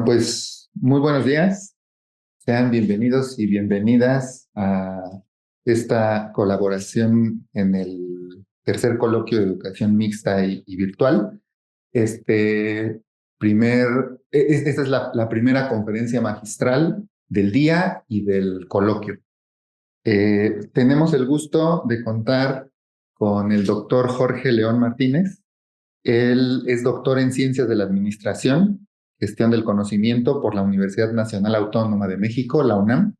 Pues muy buenos días, sean bienvenidos y bienvenidas a esta colaboración en el tercer coloquio de educación mixta y virtual. Este Esta es la primera conferencia magistral del día y del coloquio. Tenemos el gusto de contar con el doctor Jorge León Martínez. Él es doctor en Ciencias de la Administración, Gestión del Conocimiento por la Universidad Nacional Autónoma de México, la UNAM,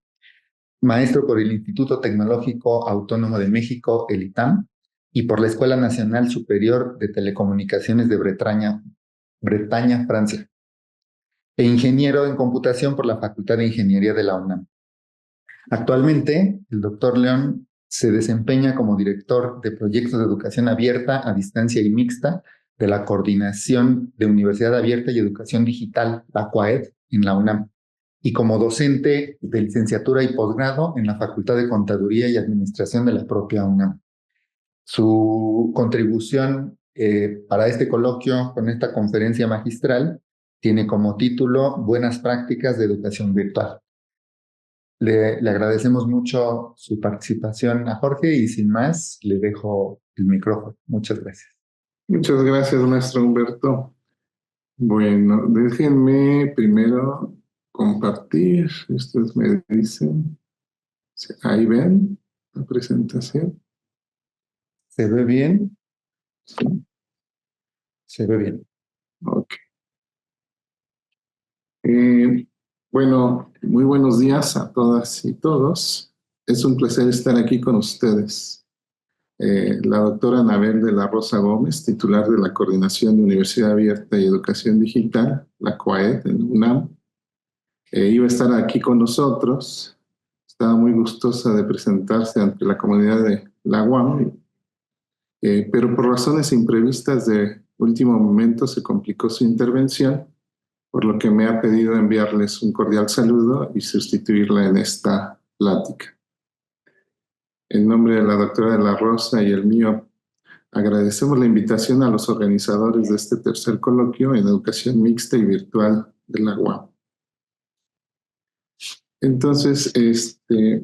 maestro por el Instituto Tecnológico Autónomo de México, el ITAM, y por la Escuela Nacional Superior de Telecomunicaciones de Bretaña, Francia, e ingeniero en computación por la Facultad de Ingeniería de la UNAM. Actualmente, el doctor León se desempeña como director de proyectos de educación abierta, a distancia y mixta de la Coordinación de Universidad Abierta y Educación Digital, la CUAED, en la UNAM, y como docente de licenciatura y posgrado en la Facultad de Contaduría y Administración de la propia UNAM. Su contribución para este coloquio con esta conferencia magistral tiene como título Buenas prácticas de educación virtual. Le agradecemos mucho su participación a Jorge y sin más le dejo el micrófono. Muchas gracias. Muchas gracias, maestro Humberto. Bueno, déjenme primero compartir. Ustedes me dicen, ahí ven la presentación. ¿Se ve bien? Sí. Se ve bien. Ok. Bueno, muy buenos días a todas y todos. Es un placer estar aquí con ustedes. La doctora Anabel de la Rosa Gómez, titular de la Coordinación de Universidad Abierta y Educación Digital, la CUAED en UNAM, iba a estar aquí con nosotros. Estaba muy gustosa de presentarse ante la comunidad de la UAM, pero por razones imprevistas de último momento se complicó su intervención, por lo que me ha pedido enviarles un cordial saludo y sustituirla en esta plática. En nombre de la doctora de la Rosa y el mío, agradecemos la invitación a los organizadores de este tercer coloquio en educación mixta y virtual de la UAM. Entonces,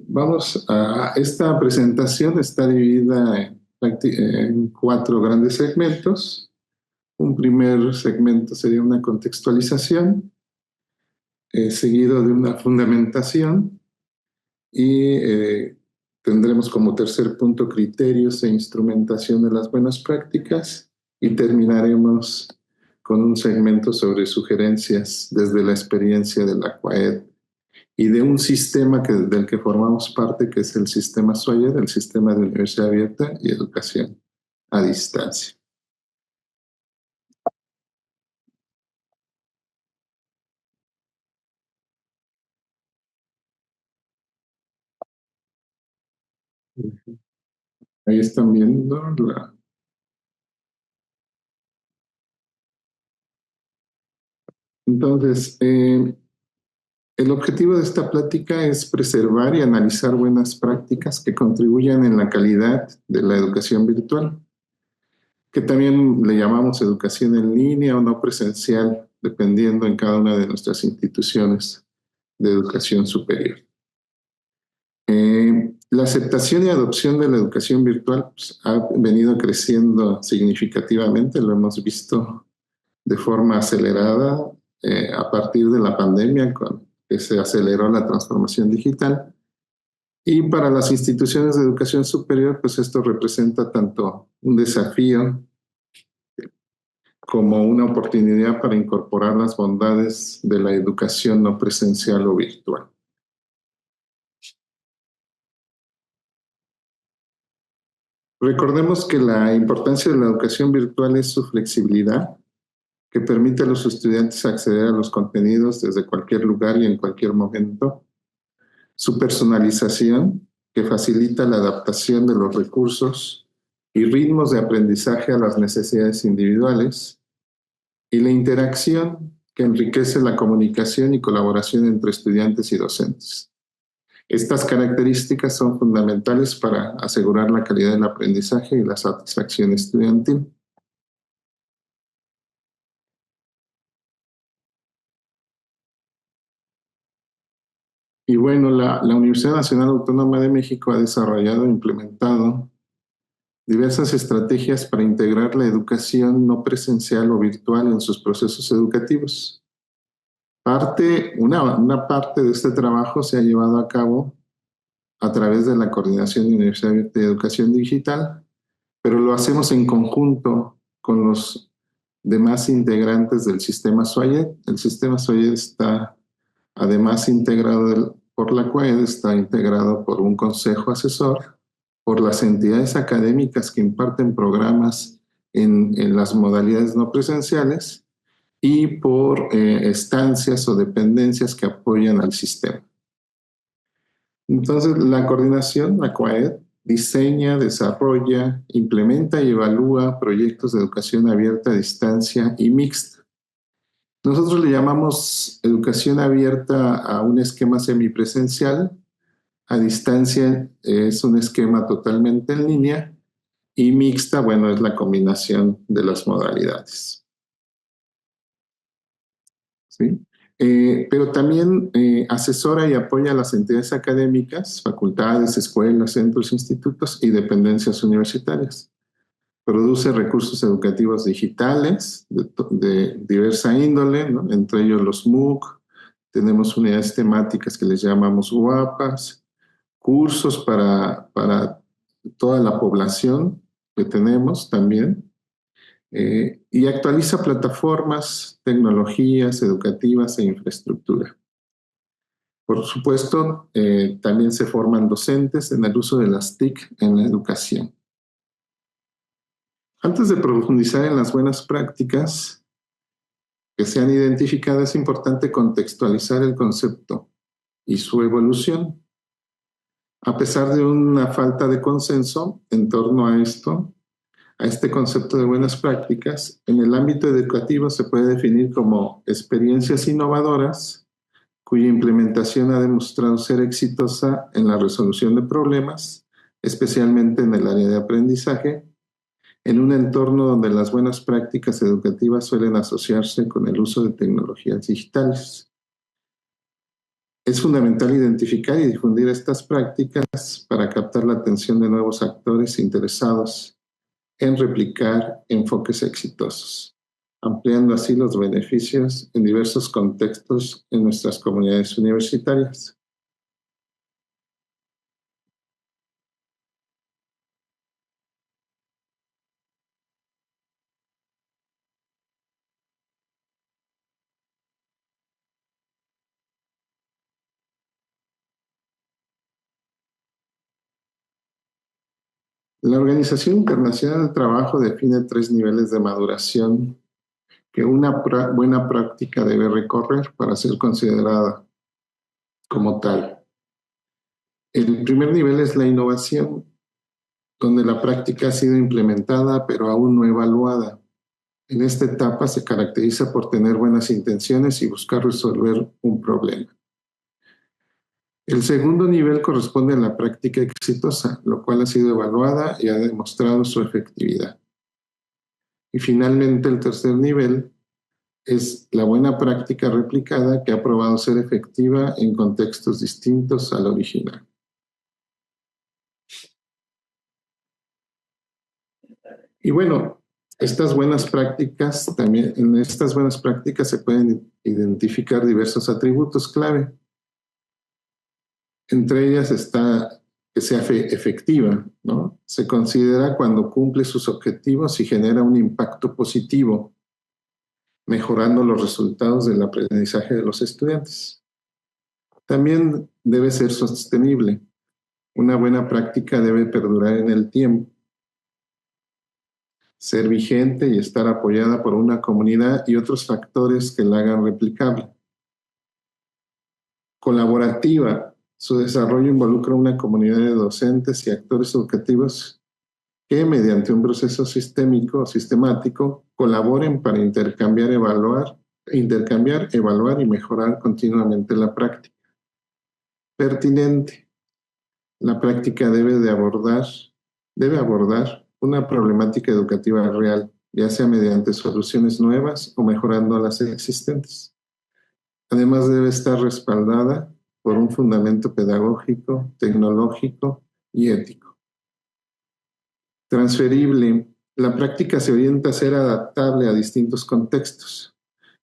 vamos a esta presentación, está dividida en 4 grandes segmentos. Un primer segmento sería una contextualización, seguido de una fundamentación y tendremos como tercer punto criterios e instrumentación de las buenas prácticas y terminaremos con un segmento sobre sugerencias desde la experiencia de la CUAED y de un sistema del que formamos parte, que es el sistema SUAYED, el Sistema de Universidad Abierta y Educación a Distancia. Ahí están viendo la... Entonces, el objetivo de esta plática es preservar y analizar buenas prácticas que contribuyan en la calidad de la educación virtual, que también le llamamos educación en línea o no presencial, dependiendo en cada una de nuestras instituciones de educación superior. La aceptación y adopción de la educación virtual pues, ha venido creciendo significativamente, lo hemos visto de forma acelerada a partir de la pandemia, con que se aceleró la transformación digital. Y para las instituciones de educación superior, pues esto representa tanto un desafío como una oportunidad para incorporar las bondades de la educación no presencial o virtual. Recordemos que la importancia de la educación virtual es su flexibilidad, que permite a los estudiantes acceder a los contenidos desde cualquier lugar y en cualquier momento, su personalización, que facilita la adaptación de los recursos y ritmos de aprendizaje a las necesidades individuales, y la interacción, que enriquece la comunicación y colaboración entre estudiantes y docentes. Estas características son fundamentales para asegurar la calidad del aprendizaje y la satisfacción estudiantil. Y bueno, la Universidad Nacional Autónoma de México ha desarrollado e implementado diversas estrategias para integrar la educación no presencial o virtual en sus procesos educativos. Una parte de este trabajo se ha llevado a cabo a través de la Coordinación de Universidad Abierta de Educación Digital, pero lo hacemos en conjunto con los demás integrantes del sistema SUAYED. El sistema SUAYED está además integrado por la CUAED, está integrado por un consejo asesor, por las entidades académicas que imparten programas en las modalidades no presenciales y por estancias o dependencias que apoyan al sistema. Entonces, la coordinación, la CUAED, diseña, desarrolla, implementa y evalúa proyectos de educación abierta a distancia y mixta. Nosotros le llamamos educación abierta a un esquema semipresencial, a distancia es un esquema totalmente en línea y mixta, bueno, es la combinación de las modalidades. ¿Sí? Pero también asesora y apoya a las entidades académicas, facultades, escuelas, centros, institutos y dependencias universitarias. Produce recursos educativos digitales de diversa índole, ¿no? Entre ellos los MOOC, tenemos unidades temáticas que les llamamos UAPAs, cursos para toda la población que tenemos también, y actualiza plataformas, tecnologías educativas e infraestructura. Por supuesto, también se forman docentes en el uso de las TIC en la educación. Antes de profundizar en las buenas prácticas que se han identificado, es importante contextualizar el concepto y su evolución. A pesar de una falta de consenso en torno a este concepto de buenas prácticas, en el ámbito educativo se puede definir como experiencias innovadoras cuya implementación ha demostrado ser exitosa en la resolución de problemas, especialmente en el área de aprendizaje, en un entorno donde las buenas prácticas educativas suelen asociarse con el uso de tecnologías digitales. Es fundamental identificar y difundir estas prácticas para captar la atención de nuevos actores interesados en replicar enfoques exitosos, ampliando así los beneficios en diversos contextos en nuestras comunidades universitarias. La Organización Internacional del Trabajo define 3 niveles de maduración que una buena práctica debe recorrer para ser considerada como tal. El primer nivel es la innovación, donde la práctica ha sido implementada pero aún no evaluada. En esta etapa se caracteriza por tener buenas intenciones y buscar resolver un problema. El segundo nivel corresponde a la práctica exitosa, lo cual ha sido evaluada y ha demostrado su efectividad. Y finalmente, el tercer nivel es la buena práctica replicada que ha probado ser efectiva en contextos distintos al original. Y bueno, estas buenas prácticas, también en estas buenas prácticas se pueden identificar diversos atributos clave. Entre ellas está que sea efectiva, ¿no? Se considera cuando cumple sus objetivos y genera un impacto positivo, mejorando los resultados del aprendizaje de los estudiantes. También debe ser sostenible. Una buena práctica debe perdurar en el tiempo, ser vigente y estar apoyada por una comunidad y otros factores que la hagan replicable. Colaborativa. Su desarrollo involucra una comunidad de docentes y actores educativos que, mediante un proceso sistémico o sistemático, colaboren para intercambiar, evaluar y mejorar continuamente la práctica. Pertinente. La práctica debe abordar una problemática educativa real, ya sea mediante soluciones nuevas o mejorando las existentes. Además, debe estar respaldada por un fundamento pedagógico, tecnológico y ético. Transferible. La práctica se orienta a ser adaptable a distintos contextos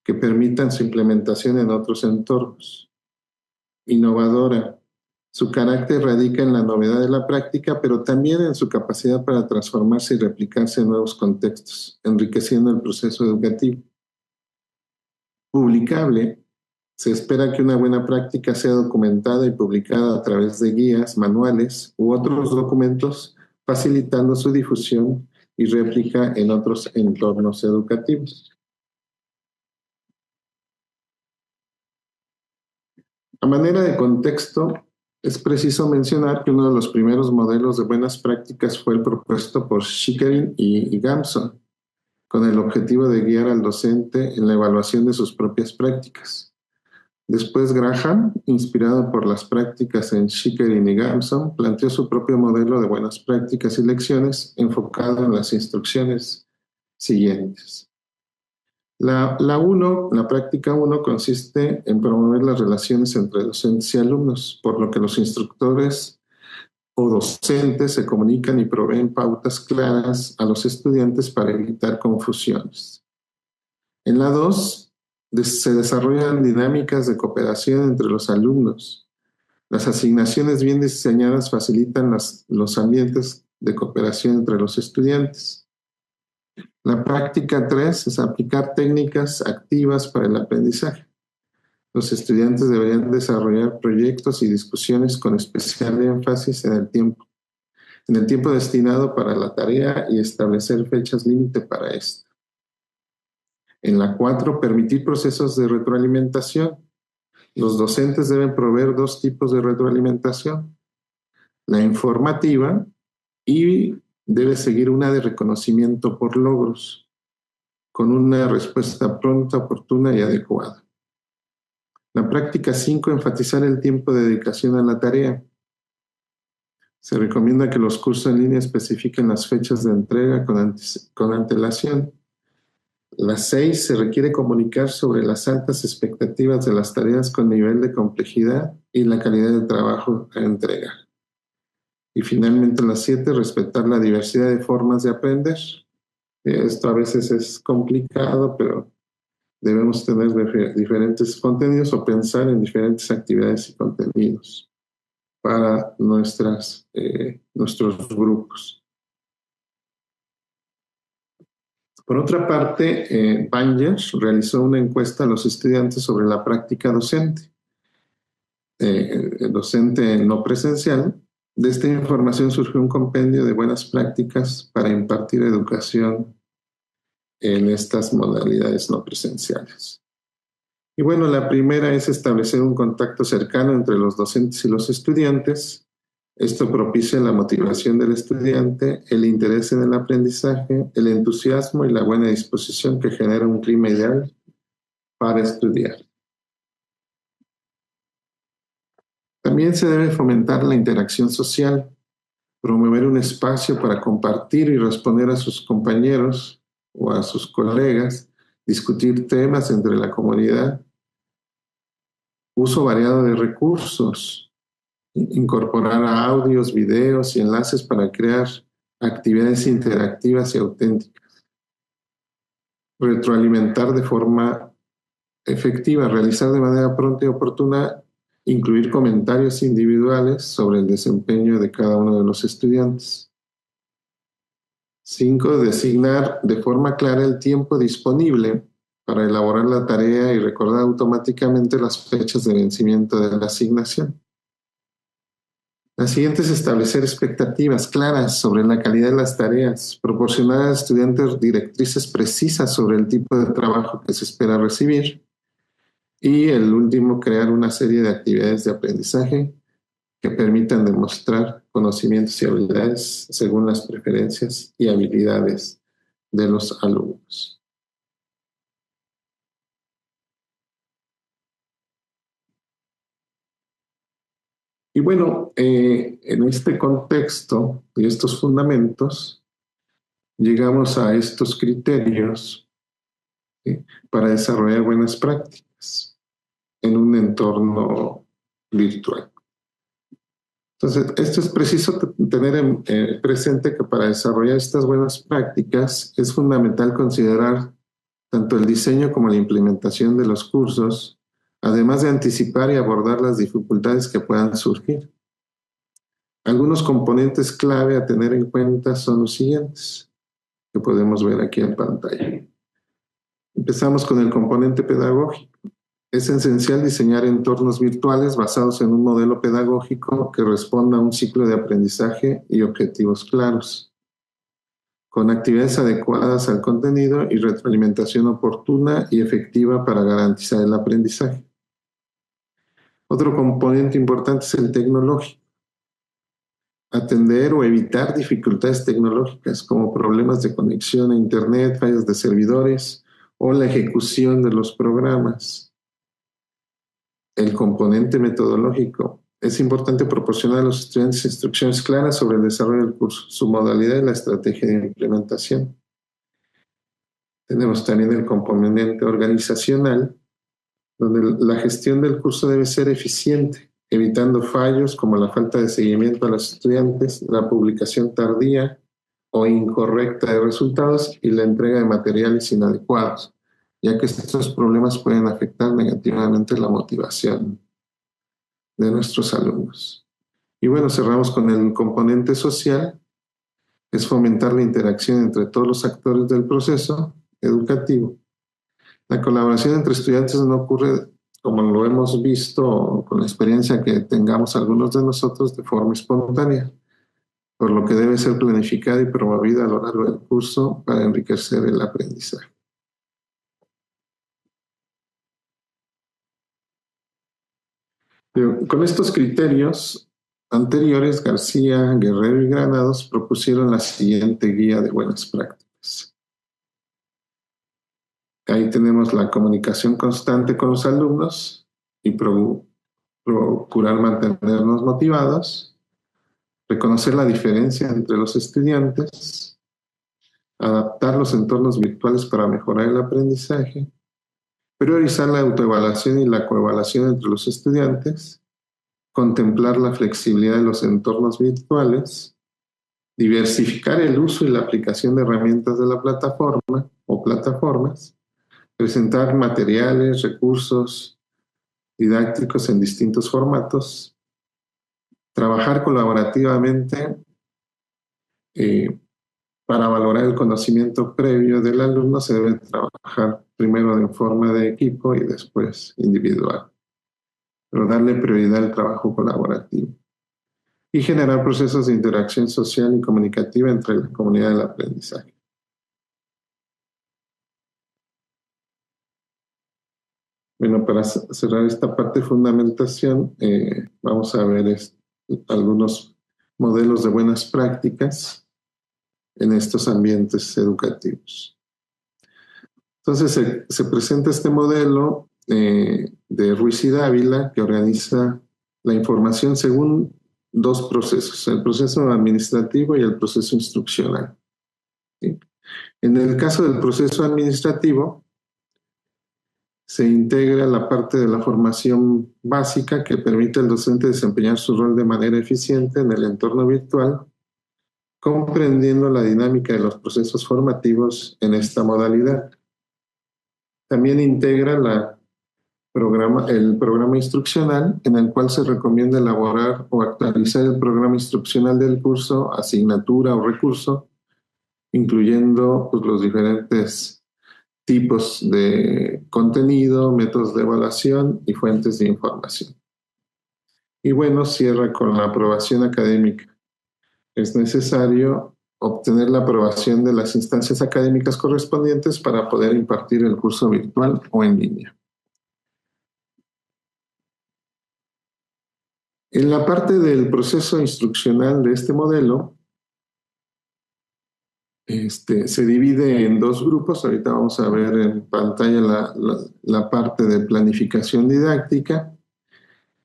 que permitan su implementación en otros entornos. Innovadora. Su carácter radica en la novedad de la práctica, pero también en su capacidad para transformarse y replicarse en nuevos contextos, enriqueciendo el proceso educativo. Publicable. Se espera que una buena práctica sea documentada y publicada a través de guías, manuales u otros documentos, facilitando su difusión y réplica en otros entornos educativos. A manera de contexto, es preciso mencionar que uno de los primeros modelos de buenas prácticas fue el propuesto por Chickering y Gamson, con el objetivo de guiar al docente en la evaluación de sus propias prácticas. Después Graham, inspirado por las prácticas en Chickering y Gamson, planteó su propio modelo de buenas prácticas y lecciones enfocado en las instrucciones siguientes. La práctica 1 consiste en promover las relaciones entre docentes y alumnos, por lo que los instructores o docentes se comunican y proveen pautas claras a los estudiantes para evitar confusiones. En la 2, se desarrollan dinámicas de cooperación entre los alumnos. Las asignaciones bien diseñadas facilitan los ambientes de cooperación entre los estudiantes. La práctica 3 es aplicar técnicas activas para el aprendizaje. Los estudiantes deberían desarrollar proyectos y discusiones con especial énfasis en el tiempo destinado para la tarea y establecer fechas límite para esto. En la 4, permitir procesos de retroalimentación. Los docentes deben proveer 2 tipos de retroalimentación. La informativa y debe seguir una de reconocimiento por logros, con una respuesta pronta, oportuna y adecuada. La práctica 5, enfatizar el tiempo de dedicación a la tarea. Se recomienda que los cursos en línea especifiquen las fechas de entrega con antelación. La 6, se requiere comunicar sobre las altas expectativas de las tareas con nivel de complejidad y la calidad de trabajo a entregar. Y finalmente la 7, respetar la diversidad de formas de aprender. Esto a veces es complicado, pero debemos tener diferentes contenidos o pensar en diferentes actividades y contenidos para nuestros grupos. Por otra parte, Banger realizó una encuesta a los estudiantes sobre la práctica docente, docente no presencial. De esta información surgió un compendio de buenas prácticas para impartir educación en estas modalidades no presenciales. Y bueno, la primera es establecer un contacto cercano entre los docentes y los estudiantes. Esto propicia la motivación del estudiante, el interés en el aprendizaje, el entusiasmo y la buena disposición que genera un clima ideal para estudiar. También se debe fomentar la interacción social, promover un espacio para compartir y responder a sus compañeros o a sus colegas, discutir temas entre la comunidad, uso variado de recursos, incorporar audios, videos y enlaces para crear actividades interactivas y auténticas. Retroalimentar de forma efectiva, realizar de manera pronta y oportuna, incluir comentarios individuales sobre el desempeño de cada uno de los estudiantes. 5. Designar de forma clara el tiempo disponible para elaborar la tarea y recordar automáticamente las fechas de vencimiento de la asignación. La siguiente es establecer expectativas claras sobre la calidad de las tareas, proporcionar a estudiantes directrices precisas sobre el tipo de trabajo que se espera recibir. Y el último, crear una serie de actividades de aprendizaje que permitan demostrar conocimientos y habilidades según las preferencias y habilidades de los alumnos. Y bueno, en este contexto y estos fundamentos, llegamos a estos criterios, ¿sí?, para desarrollar buenas prácticas en un entorno virtual. Entonces, esto es preciso tener presente que para desarrollar estas buenas prácticas es fundamental considerar tanto el diseño como la implementación de los cursos, además de anticipar y abordar las dificultades que puedan surgir. Algunos componentes clave a tener en cuenta son los siguientes, que podemos ver aquí en pantalla. Empezamos con el componente pedagógico. Es esencial diseñar entornos virtuales basados en un modelo pedagógico que responda a un ciclo de aprendizaje y objetivos claros, con actividades adecuadas al contenido y retroalimentación oportuna y efectiva para garantizar el aprendizaje. Otro componente importante es el tecnológico. Atender o evitar dificultades tecnológicas como problemas de conexión a Internet, fallas de servidores o la ejecución de los programas. El componente metodológico. Es importante proporcionar a los estudiantes instrucciones claras sobre el desarrollo del curso, su modalidad y la estrategia de implementación. Tenemos también el componente organizacional, donde la gestión del curso debe ser eficiente, evitando fallos como la falta de seguimiento a los estudiantes, la publicación tardía o incorrecta de resultados y la entrega de materiales inadecuados, ya que estos problemas pueden afectar negativamente la motivación de nuestros alumnos. Y bueno, cerramos con el componente social, que es fomentar la interacción entre todos los actores del proceso educativo. La colaboración entre estudiantes no ocurre, como lo hemos visto con la experiencia que tengamos algunos de nosotros, de forma espontánea, por lo que debe ser planificada y promovida a lo largo del curso para enriquecer el aprendizaje. Con estos criterios anteriores, García, Guerrero y Granados propusieron la siguiente guía de buenas prácticas. Ahí tenemos la comunicación constante con los alumnos y procurar mantenernos motivados, reconocer la diferencia entre los estudiantes, adaptar los entornos virtuales para mejorar el aprendizaje, priorizar la autoevaluación y la coevaluación entre los estudiantes, contemplar la flexibilidad de los entornos virtuales, diversificar el uso y la aplicación de herramientas de la plataforma o plataformas, presentar materiales, recursos didácticos en distintos formatos, trabajar colaborativamente para valorar el conocimiento previo del alumno. Se debe trabajar primero en forma de equipo y después individual, pero darle prioridad al trabajo colaborativo y generar procesos de interacción social y comunicativa entre la comunidad del aprendizaje. Bueno, para cerrar esta parte de fundamentación, vamos a ver algunos modelos de buenas prácticas en estos ambientes educativos. Entonces, se presenta este modelo de Ruiz y Dávila, que organiza la información según dos procesos, el proceso administrativo y el proceso instruccional. ¿Sí? En el caso del proceso administrativo, se integra la parte de la formación básica que permite al docente desempeñar su rol de manera eficiente en el entorno virtual, comprendiendo la dinámica de los procesos formativos en esta modalidad. También integra el programa instruccional, en el cual se recomienda elaborar o actualizar el programa instruccional del curso, asignatura o recurso, incluyendo los diferentes tipos de contenido, métodos de evaluación y fuentes de información. Y bueno, cierra con la aprobación académica. Es necesario obtener la aprobación de las instancias académicas correspondientes para poder impartir el curso virtual o en línea. En la parte del proceso instruccional de este modelo, se divide en dos grupos. Ahorita vamos a ver en pantalla la parte de planificación didáctica.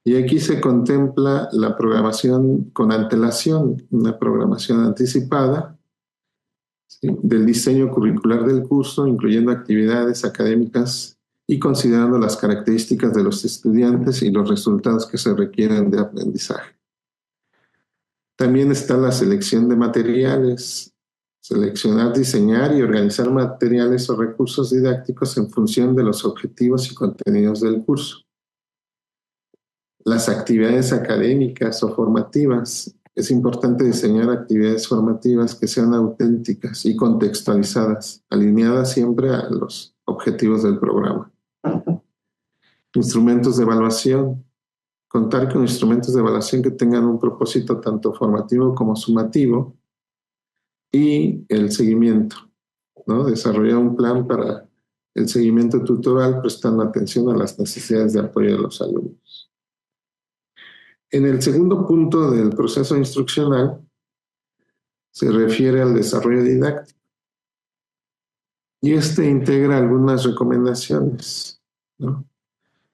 Y aquí se contempla la programación con antelación, una programación anticipada, ¿sí?, del diseño curricular del curso, incluyendo actividades académicas y considerando las características de los estudiantes y los resultados que se requieren de aprendizaje. También está la selección de materiales, seleccionar, diseñar y organizar materiales o recursos didácticos en función de los objetivos y contenidos del curso. Las actividades académicas o formativas. Es importante diseñar actividades formativas que sean auténticas y contextualizadas, alineadas siempre a los objetivos del programa. Instrumentos de evaluación. Contar con instrumentos de evaluación que tengan un propósito tanto formativo como sumativo. Y el seguimiento, ¿no? Desarrollar un plan para el seguimiento tutoral prestando atención a las necesidades de apoyo de los alumnos. En el segundo punto del proceso instruccional se refiere al desarrollo didáctico y este integra algunas recomendaciones, ¿no?,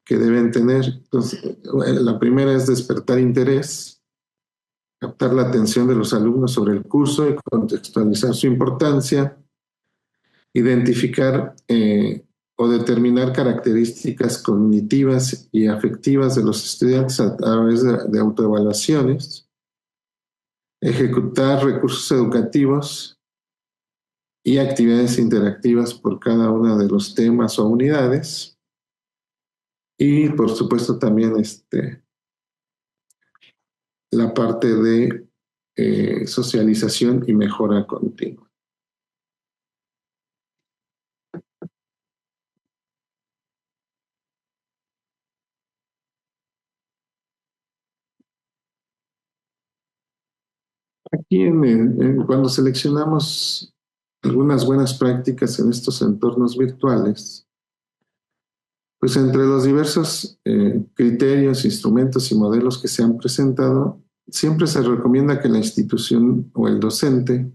que deben tener. Entonces, la primera es despertar interés, captar la atención de los alumnos sobre el curso y contextualizar su importancia, identificar o determinar características cognitivas y afectivas de los estudiantes a través de autoevaluaciones, ejecutar recursos educativos y actividades interactivas por cada uno de los temas o unidades, y por supuesto también la parte de socialización y mejora continua. Aquí cuando seleccionamos algunas buenas prácticas en estos entornos virtuales, pues entre los diversos criterios, instrumentos y modelos que se han presentado, siempre se recomienda que la institución o el docente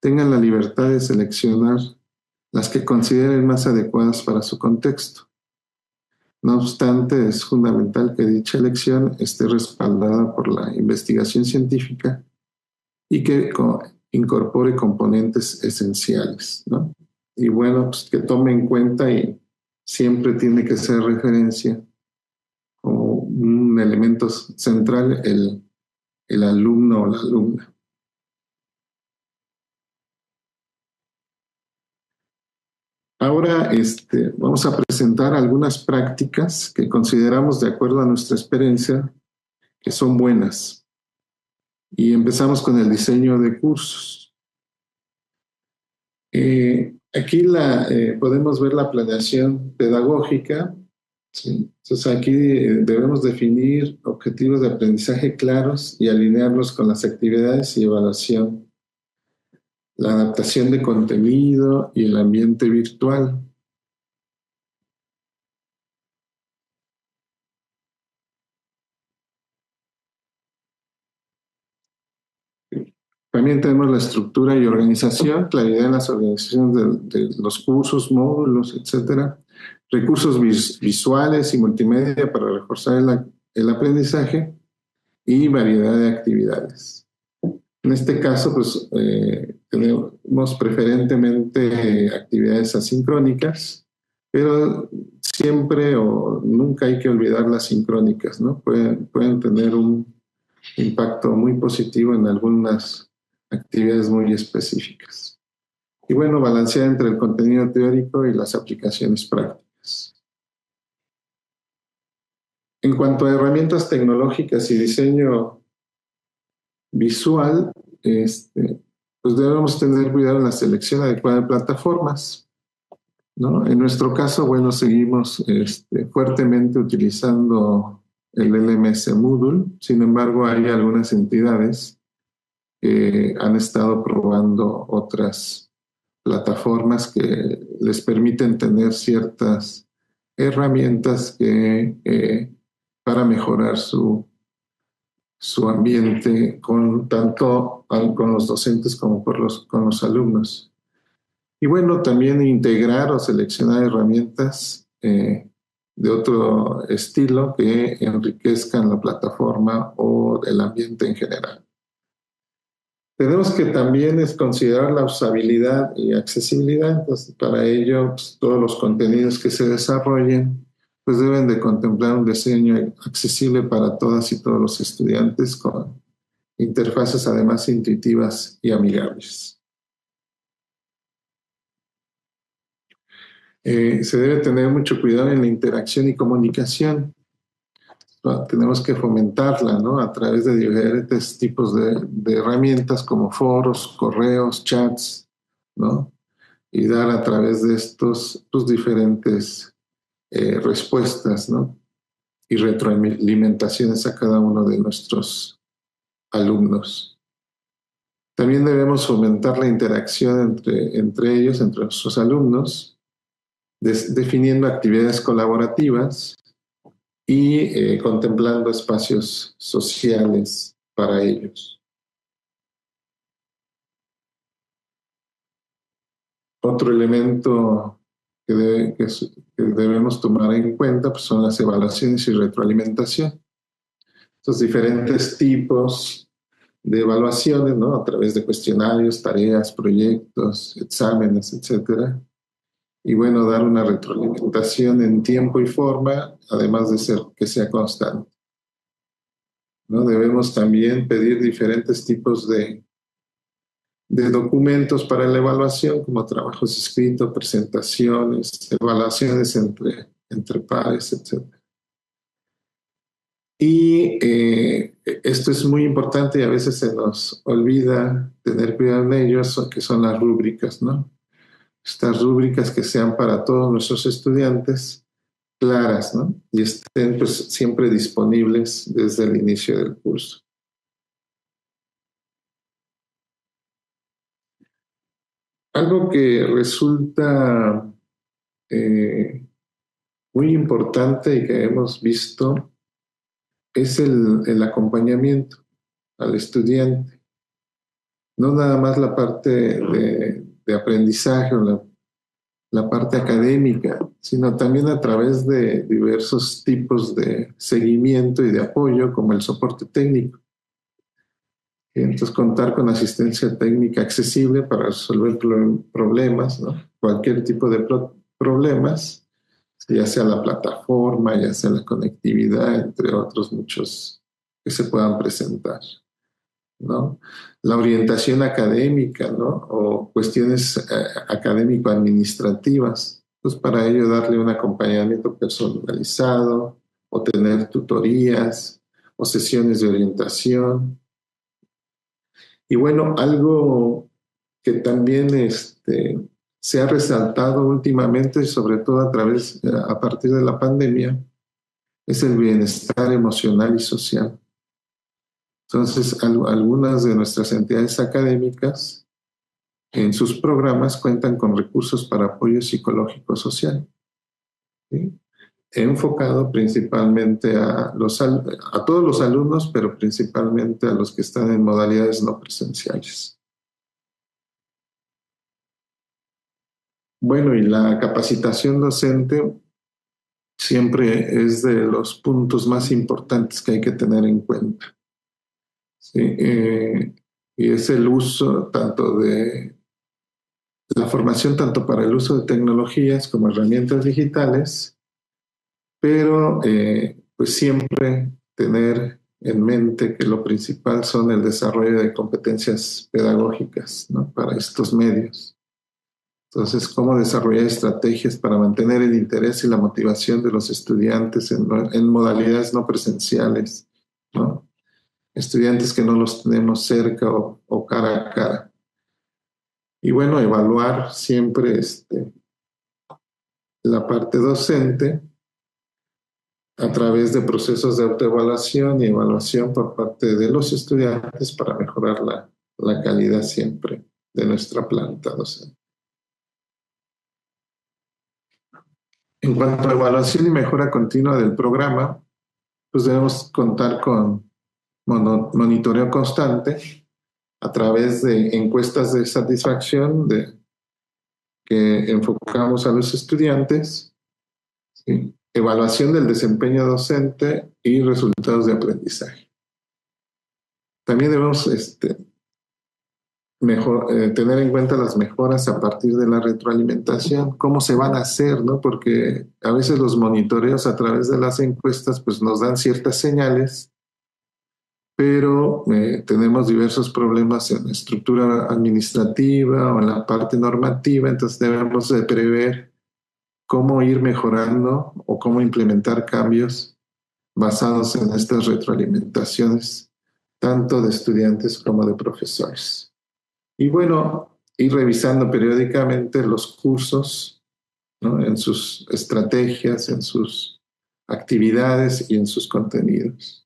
tengan la libertad de seleccionar las que consideren más adecuadas para su contexto. No obstante, es fundamental que dicha elección esté respaldada por la investigación científica y que incorpore componentes esenciales, ¿no? Y bueno, pues que tome en cuenta, y siempre tiene que ser referencia como un elemento central el alumno o la alumna. Ahora vamos a presentar algunas prácticas que consideramos, de acuerdo a nuestra experiencia, que son buenas. Y empezamos con el diseño de cursos. Aquí podemos ver la planeación pedagógica, ¿sí? Entonces aquí debemos definir objetivos de aprendizaje claros y alinearlos con las actividades y evaluación, la adaptación de contenido y el ambiente virtual. También tenemos la estructura y organización, claridad en las organizaciones de los cursos, módulos, etcétera. Recursos visuales y multimedia para reforzar el aprendizaje y variedad de actividades. En este caso, pues tenemos preferentemente actividades asincrónicas, pero siempre o nunca hay que olvidar las sincrónicas, ¿no? Pueden tener un impacto muy positivo en algunas actividades muy específicas. Y bueno, balancear entre el contenido teórico y las aplicaciones prácticas. En cuanto a herramientas tecnológicas y diseño visual, pues debemos tener cuidado en la selección adecuada de plataformas, ¿no? En nuestro caso, bueno, seguimos fuertemente utilizando el LMS Moodle. Sin embargo, hay algunas entidades que han estado probando otras plataformas que les permiten tener ciertas herramientas para mejorar su ambiente tanto con los docentes como con los alumnos. Y bueno, también integrar o seleccionar herramientas de otro estilo que enriquezcan la plataforma o el ambiente en general. Tenemos que también considerar la usabilidad y accesibilidad. Entonces, para ello, pues, todos los contenidos que se desarrollen pues deben de contemplar un diseño accesible para todas y todos los estudiantes con interfaces además intuitivas y amigables. Se debe tener mucho cuidado en la interacción y comunicación. Tenemos que fomentarla, ¿no? A través de diferentes tipos de herramientas como foros, correos, chats, ¿no? Y dar a través de estos pues, diferentes respuestas, ¿no? Y retroalimentaciones a cada uno de nuestros alumnos. También debemos fomentar la interacción entre ellos, entre nuestros alumnos, definiendo actividades colaborativas y contemplando espacios sociales para ellos. Otro elemento que debemos tomar en cuenta pues, son las evaluaciones y retroalimentación. Estos diferentes tipos de evaluaciones, ¿no? A través de cuestionarios, tareas, proyectos, exámenes, etcétera. Y bueno, dar una retroalimentación en tiempo y forma, además de que sea constante, ¿no? Debemos también pedir diferentes tipos de documentos para la evaluación, como trabajos escritos, presentaciones, evaluaciones entre pares, etc. Y esto es muy importante y a veces se nos olvida tener cuidado en ellos, que son las rúbricas, ¿no? Estas rúbricas que sean para todos nuestros estudiantes claras, ¿no? Y estén pues siempre disponibles desde el inicio del curso. Algo que resulta muy importante y que hemos visto es el acompañamiento al estudiante. No nada más la parte de aprendizaje o la parte académica, sino también a través de diversos tipos de seguimiento y de apoyo, como el soporte técnico. Entonces, contar con asistencia técnica accesible para resolver problemas, ¿no? Cualquier tipo de problemas, ya sea la plataforma, ya sea la conectividad, entre otros muchos que se puedan presentar, ¿no? La orientación académica, ¿no? O cuestiones académico-administrativas, pues para ello darle un acompañamiento personalizado, o tener tutorías, o sesiones de orientación. Y bueno, algo que también se ha resaltado últimamente, sobre todo a partir de la pandemia, es el bienestar emocional y social. Entonces, algunas de nuestras entidades académicas en sus programas cuentan con recursos para apoyo psicológico social, ¿sí? Enfocado principalmente a todos los alumnos, pero principalmente a los que están en modalidades no presenciales. Bueno, y la capacitación docente siempre es de los puntos más importantes que hay que tener en cuenta, ¿sí? Y es el uso tanto de la formación, tanto para el uso de tecnologías como herramientas digitales, pero pues siempre tener en mente que lo principal son el desarrollo de competencias pedagógicas, ¿no? Para estos medios. Entonces, cómo desarrollar estrategias para mantener el interés y la motivación de los estudiantes en modalidades no presenciales, ¿no? Estudiantes que no los tenemos cerca o cara a cara. Y bueno, evaluar siempre la parte docente a través de procesos de autoevaluación y evaluación por parte de los estudiantes para mejorar la calidad siempre de nuestra planta docente. En cuanto a evaluación y mejora continua del programa, pues debemos contar con monitoreo constante a través de encuestas de satisfacción que enfocamos a los estudiantes, ¿sí? Evaluación del desempeño docente y resultados de aprendizaje. También debemos tener en cuenta las mejoras a partir de la retroalimentación, cómo se van a hacer, ¿no? Porque a veces los monitoreos a través de las encuestas pues nos dan ciertas señales, pero tenemos diversos problemas en la estructura administrativa o en la parte normativa, entonces debemos de prever cómo ir mejorando o cómo implementar cambios basados en estas retroalimentaciones, tanto de estudiantes como de profesores. Y bueno, ir revisando periódicamente los cursos, ¿no? En sus estrategias, en sus actividades y en sus contenidos.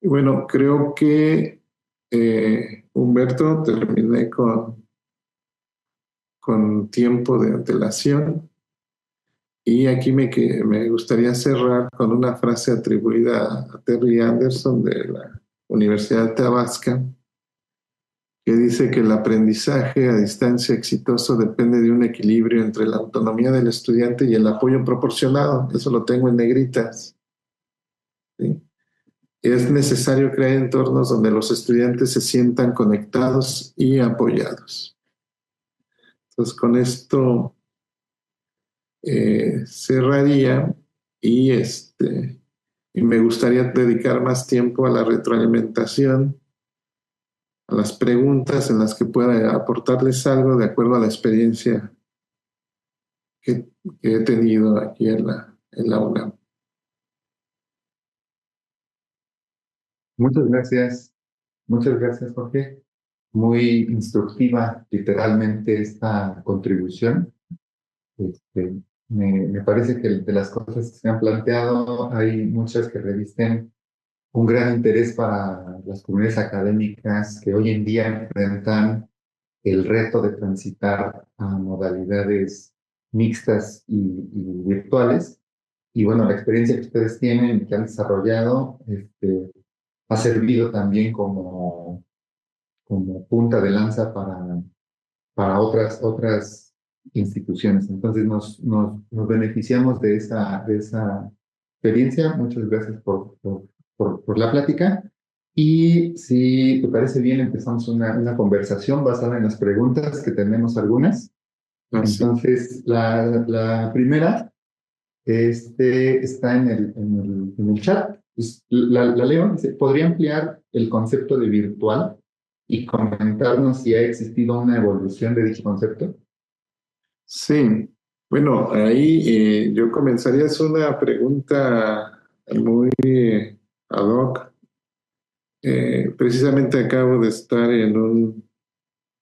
Y bueno, creo que Humberto, terminé con tiempo de antelación. Y aquí me gustaría cerrar con una frase atribuida a Terry Anderson de la Universidad de Tabasco, que dice que el aprendizaje a distancia exitoso depende de un equilibrio entre la autonomía del estudiante y el apoyo proporcionado. Eso lo tengo en negritas, ¿sí? Es necesario crear entornos donde los estudiantes se sientan conectados y apoyados. Entonces, con esto cerraría y, y me gustaría dedicar más tiempo a la retroalimentación, a las preguntas en las que pueda aportarles algo de acuerdo a la experiencia que he tenido aquí en la UNAM. Muchas gracias, Jorge. Muy instructiva, literalmente, esta contribución. Me parece que de las cosas que se han planteado, hay muchas que revisten un gran interés para las comunidades académicas que hoy en día enfrentan el reto de transitar a modalidades mixtas y virtuales. Y bueno, la experiencia que ustedes tienen y que han desarrollado ha servido también como punta de lanza para otras instituciones. Entonces nos beneficiamos de esa experiencia. Muchas gracias por la plática. Y si te parece bien, empezamos una conversación basada en las preguntas, que tenemos algunas. Así. Entonces, la primera está en el chat. Pues, la leo. Dice, ¿podría ampliar el concepto de virtual y comentarnos si ha existido una evolución de dicho concepto? Sí, bueno, ahí yo comenzaría, es una pregunta muy ad hoc. Precisamente acabo de estar en un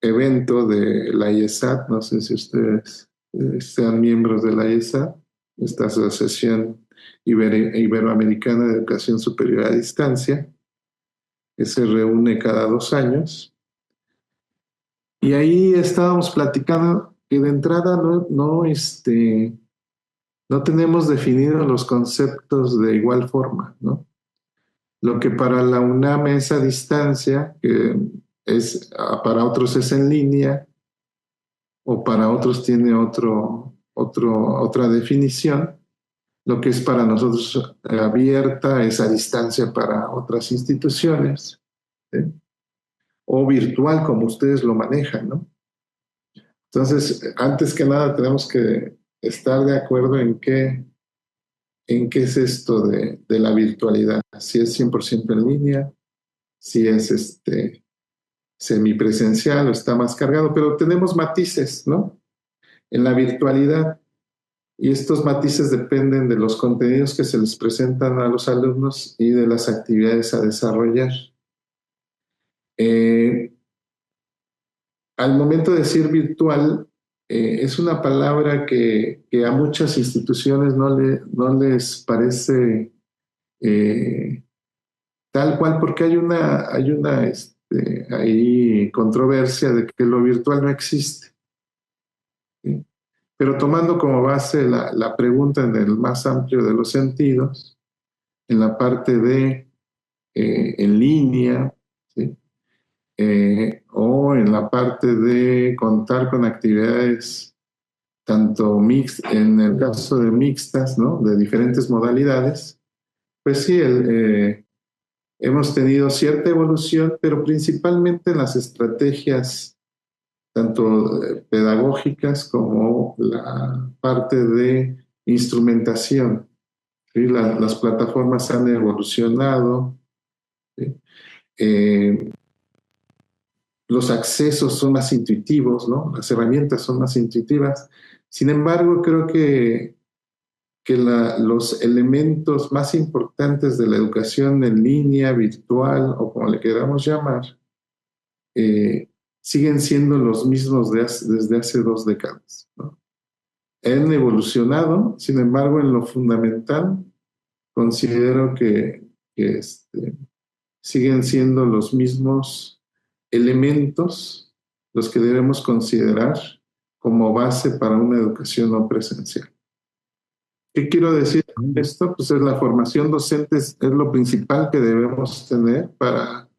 evento de la IESAT, no sé si ustedes sean miembros de la IESAT, esta Asociación Iberoamericana de Educación Superior a Distancia, que se reúne cada 2 años. Y ahí estábamos platicando que de entrada no tenemos definidos los conceptos de igual forma, ¿no? Lo que para la UNAM es a distancia, que para otros es en línea, o para otros tiene otra definición. Lo que es para nosotros abierta es a distancia para otras instituciones, ¿sí? O virtual, como ustedes lo manejan, ¿no? Entonces, antes que nada, tenemos que estar de acuerdo en qué es esto de la virtualidad. Si es 100% en línea, si es semipresencial o está más cargado, pero tenemos matices, ¿no? En la virtualidad. Y estos matices dependen de los contenidos que se les presentan a los alumnos y de las actividades a desarrollar. Al momento de decir virtual, es una palabra que a muchas instituciones no les parece tal cual, porque hay controversia de que lo virtual no existe, ¿sí? Pero tomando como base la pregunta en el más amplio de los sentidos, en la parte de en línea, ¿sí? O en la parte de contar con actividades tanto en el caso de mixtas, ¿no? De diferentes modalidades, pues sí, hemos tenido cierta evolución, pero principalmente en las estrategias tanto pedagógicas como la parte de instrumentación. ¿Sí? Las plataformas han evolucionado, ¿sí? Eh, los accesos son más intuitivos, ¿no? Las herramientas son más intuitivas. Sin embargo, creo que los elementos más importantes de la educación en línea, virtual o como le queramos llamar, eh, siguen siendo los mismos desde hace 2 décadas, ¿no? Han evolucionado, sin embargo, en lo fundamental, considero que siguen siendo los mismos elementos los que debemos considerar como base para una educación no presencial. ¿Qué quiero decir con esto? Pues es la formación docente es lo principal que debemos tener para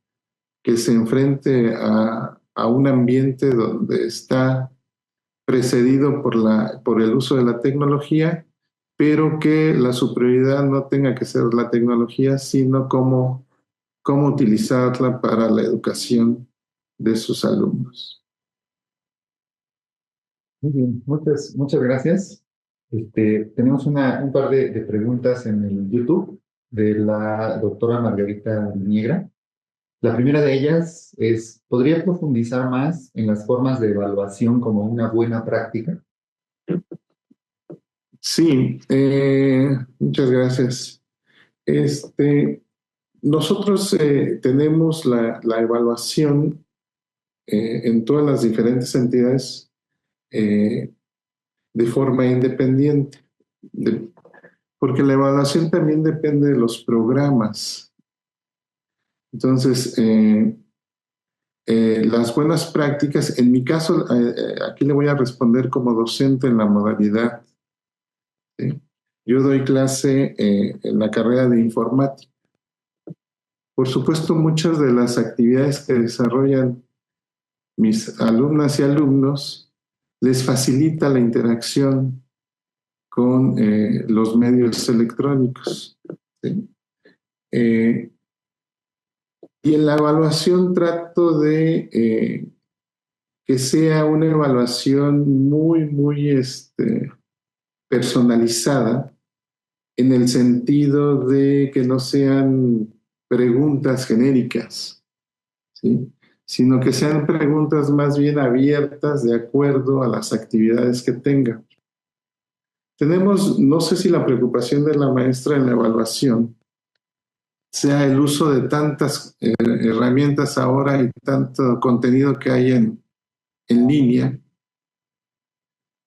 que se enfrente a un ambiente donde está precedido por el uso de la tecnología, pero que la superioridad no tenga que ser la tecnología, sino cómo utilizarla para la educación de sus alumnos. Muy bien, muchas gracias. Tenemos un par de preguntas en el YouTube de la doctora Margarita Viniegra. La primera de ellas es, ¿podría profundizar más en las formas de evaluación como una buena práctica? Sí, muchas gracias. Nosotros tenemos la evaluación en todas las diferentes entidades eh, de forma independiente, porque la evaluación también depende de los programas. Entonces, las buenas prácticas, en mi caso, aquí le voy a responder como docente en la modalidad, ¿sí? Yo doy clase en la carrera de informática. Por supuesto, muchas de las actividades que desarrollan mis alumnas y alumnos les facilita la interacción con los medios electrónicos, ¿sí? Y en la evaluación trato de que sea una evaluación muy personalizada, en el sentido de que no sean preguntas genéricas, ¿sí? Sino que sean preguntas más bien abiertas de acuerdo a las actividades que tengan. Tenemos, no sé si la preocupación de la maestra en la evaluación sea el uso de tantas herramientas ahora y tanto contenido que hay en línea,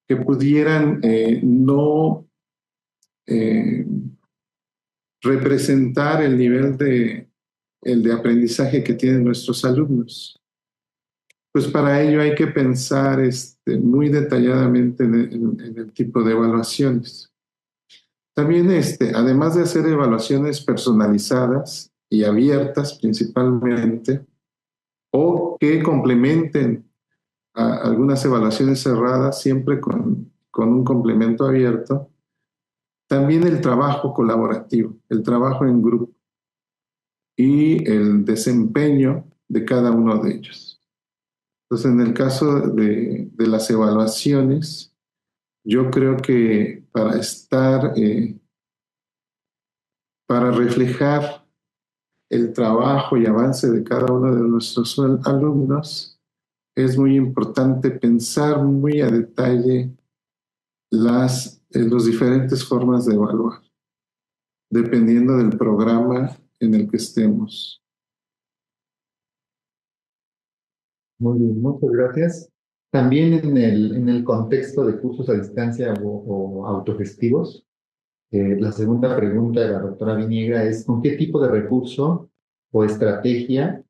que pudieran no eh, representar el de aprendizaje que tienen nuestros alumnos. Pues para ello hay que pensar muy detalladamente en el tipo de evaluaciones. También, además de hacer evaluaciones personalizadas y abiertas principalmente, o que complementen a algunas evaluaciones cerradas, siempre con un complemento abierto, también el trabajo colaborativo, el trabajo en grupo y el desempeño de cada uno de ellos. Entonces, en el caso de las evaluaciones, yo creo que para reflejar el trabajo y avance de cada uno de nuestros alumnos, es muy importante pensar muy a detalle las diferentes formas de evaluar, dependiendo del programa en el que estemos. Muy bien, muchas gracias. También en el contexto de cursos a distancia o autogestivos, la segunda pregunta de la doctora Viniegra es, ¿con qué tipo de recurso o estrategia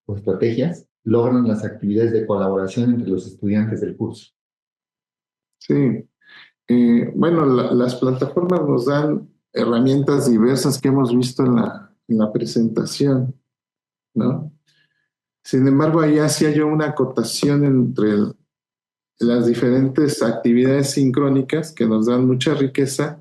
o estrategias logran las actividades de colaboración entre los estudiantes del curso? Sí, bueno, las plataformas nos dan herramientas diversas que hemos visto en la presentación, ¿no? Sin embargo, ahí hacía yo una acotación entre las diferentes actividades sincrónicas que nos dan mucha riqueza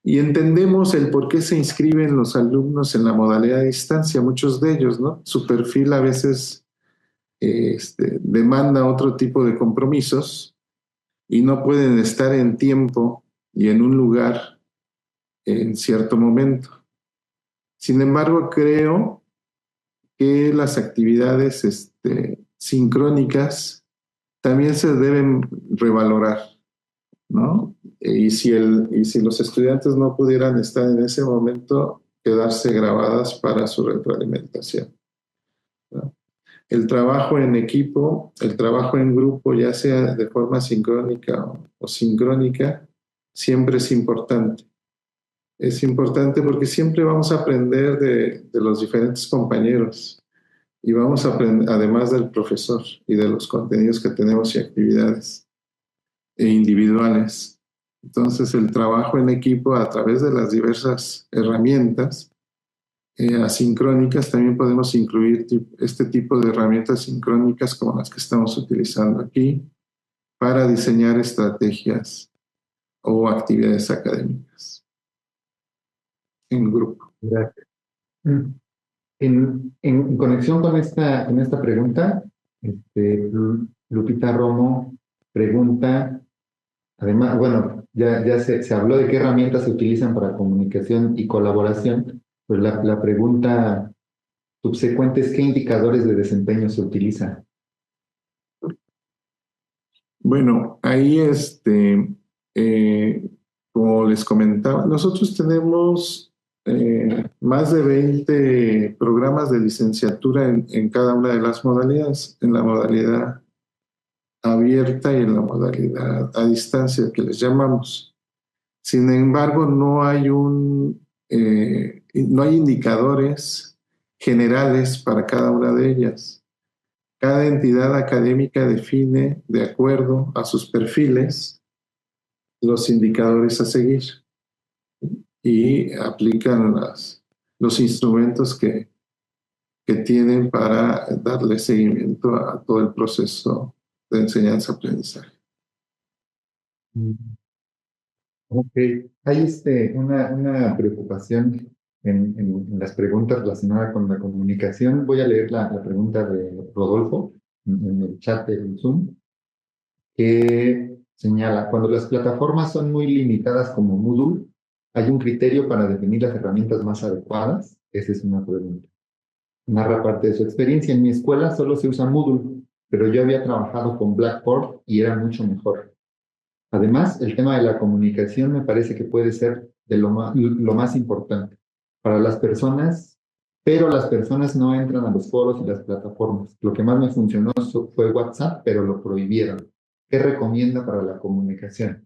Y entendemos el por qué se inscriben los alumnos en la modalidad de distancia, muchos de ellos, ¿no? Su perfil a veces demanda otro tipo de compromisos y no pueden estar en tiempo y en un lugar en cierto momento. Sin embargo, creo que las actividades sincrónicas también se deben revalorar, ¿no? Y si los estudiantes no pudieran estar en ese momento, quedarse grabadas para su retroalimentación, ¿no? El trabajo en equipo, el trabajo en grupo, ya sea de forma sincrónica o sincrónica, siempre es importante. Es importante porque siempre vamos a aprender de los diferentes compañeros y vamos a aprender, además del profesor y de los contenidos que tenemos y actividades individuales. Entonces, el trabajo en equipo a través de las diversas herramientas asincrónicas, también podemos incluir este tipo de herramientas sincrónicas como las que estamos utilizando aquí para diseñar estrategias o actividades académicas en grupo. Gracias. En conexión con esta pregunta, Lupita Romo pregunta, además, bueno, ya se habló de qué herramientas se utilizan para comunicación y colaboración, pues la pregunta subsecuente es ¿qué indicadores de desempeño se utilizan? Bueno, ahí como les comentaba, nosotros tenemos más de 20 programas de licenciatura en cada una de las modalidades, en la modalidad abierta y en la modalidad a distancia que les llamamos. Sin embargo, no hay indicadores generales para cada una de ellas. Cada entidad académica define, de acuerdo a sus perfiles, los indicadores a seguir y aplican los instrumentos que tienen para darle seguimiento a todo el proceso de enseñanza-aprendizaje. Ok, hay una preocupación en las preguntas relacionadas con la comunicación. Voy a leer la pregunta de Rodolfo en el chat del Zoom, que señala, cuando las plataformas son muy limitadas como Moodle, ¿hay un criterio para definir las herramientas más adecuadas? Esa es una pregunta. Narra parte de su experiencia. En mi escuela solo se usa Moodle, pero yo había trabajado con Blackboard y era mucho mejor. Además, el tema de la comunicación me parece que puede ser de lo más importante para las personas, pero las personas no entran a los foros y las plataformas. Lo que más me funcionó fue WhatsApp, pero lo prohibieron. ¿Qué recomienda para la comunicación?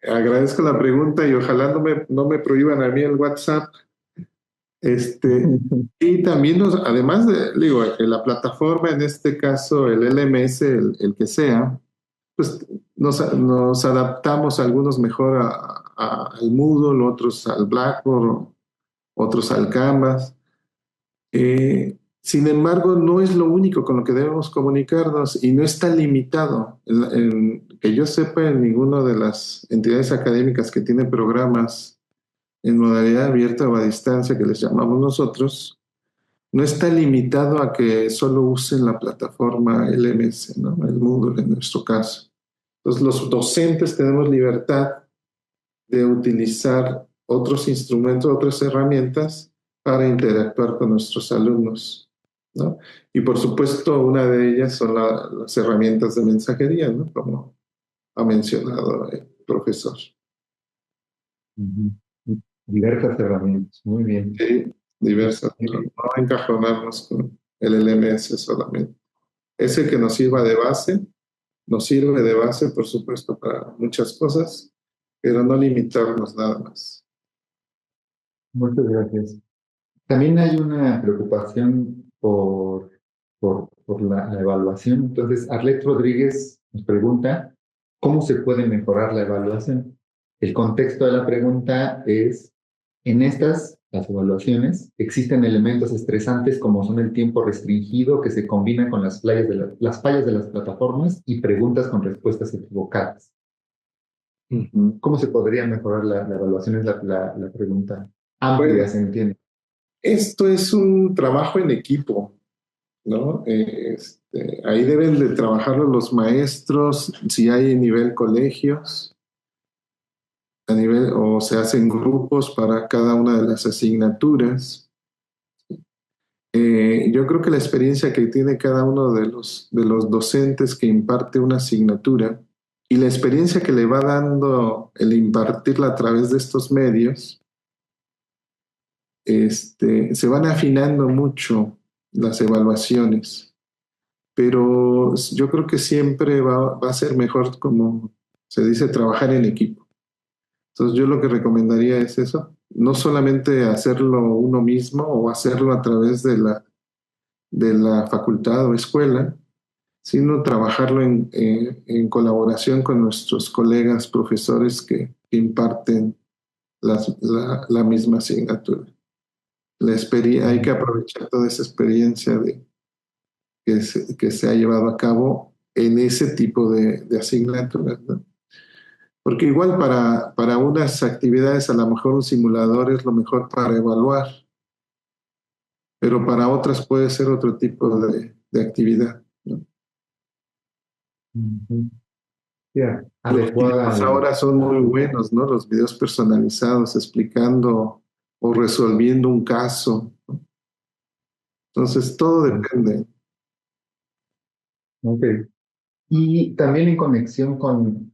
Agradezco la pregunta y ojalá no me prohíban a mí el WhatsApp. Y también además digo, en la plataforma, en este caso el LMS, el que sea, pues nos adaptamos algunos mejor al Moodle, otros al Blackboard, otros al Canvas. Sin embargo, no es lo único con lo que debemos comunicarnos y no está limitado. Que yo sepa, en ninguna de las entidades académicas que tienen programas en modalidad abierta o a distancia, que les llamamos nosotros, no está limitado a que solo usen la plataforma LMS, ¿no? El Moodle en nuestro caso. Entonces, los docentes tenemos libertad de utilizar otros instrumentos, otras herramientas para interactuar con nuestros alumnos, ¿no? Y por supuesto, una de ellas son las herramientas de mensajería, ¿no? Como ha mencionado el profesor. Diversas herramientas, muy bien. Sí, diversas, pero no encajonarnos con el LMS solamente. Ese que nos sirva de base, nos sirve de base, por supuesto, para muchas cosas, pero no limitarnos nada más. Muchas gracias. También hay una preocupación por la evaluación. Entonces, Arlet Rodríguez nos pregunta, ¿cómo se puede mejorar la evaluación? El contexto de la pregunta es, las evaluaciones, existen elementos estresantes como son el tiempo restringido que se combina con las fallas de las plataformas y preguntas con respuestas equivocadas. Ujú. ¿Cómo se podría mejorar la evaluación? Es la pregunta amplia, Bueno, se entiende. esto es un trabajo en equipo, ¿no? Ahí deben de trabajarlo los maestros, si hay nivel colegios, a nivel, o se hacen grupos para cada una de las asignaturas. Yo creo que la experiencia que tiene cada uno de los docentes que imparte una asignatura y la experiencia que le va dando el impartirla a través de estos medios, se van afinando mucho las evaluaciones, pero yo creo que siempre va a ser mejor, como se dice, trabajar en equipo. Entonces yo lo que recomendaría es eso, no solamente hacerlo uno mismo o hacerlo a través de la facultad o escuela, sino trabajarlo en colaboración con nuestros colegas profesores que imparten la misma asignatura. Hay que aprovechar toda esa experiencia que se ha llevado a cabo en ese tipo de asignaturas, ¿no? Porque igual para unas actividades a lo mejor un simulador es lo mejor para evaluar, pero para otras puede ser otro tipo de actividad, ¿no? Ujú. Sí, Los adecuada videos al... ahora son muy buenos, ¿no? Los videos personalizados explicando o resolviendo un caso, ¿no? Entonces, todo depende. Ok. Y también en conexión con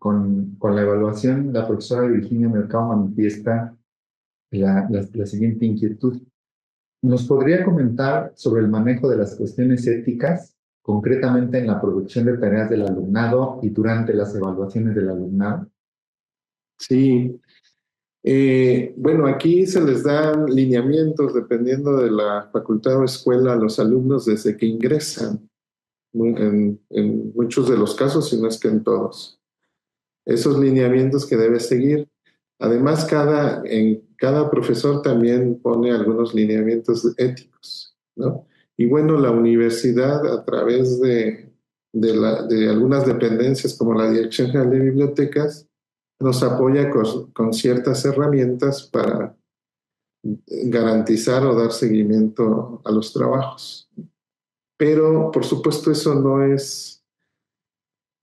la evaluación, la profesora Virginia Mercado manifiesta la siguiente inquietud. ¿Nos podría comentar sobre el manejo de las cuestiones éticas, concretamente en la producción de tareas del alumnado y durante las evaluaciones del alumnado? Sí. Bueno, aquí se les dan lineamientos dependiendo de la facultad o escuela a los alumnos desde que ingresan, en muchos de los casos, si no es que en todos. Esos lineamientos que debe seguir. Además, cada profesor también pone algunos lineamientos éticos, ¿no? Y bueno, la universidad a través de algunas dependencias como la Dirección General de Bibliotecas nos apoya con ciertas herramientas para garantizar o dar seguimiento a los trabajos. Pero, por supuesto, eso no es,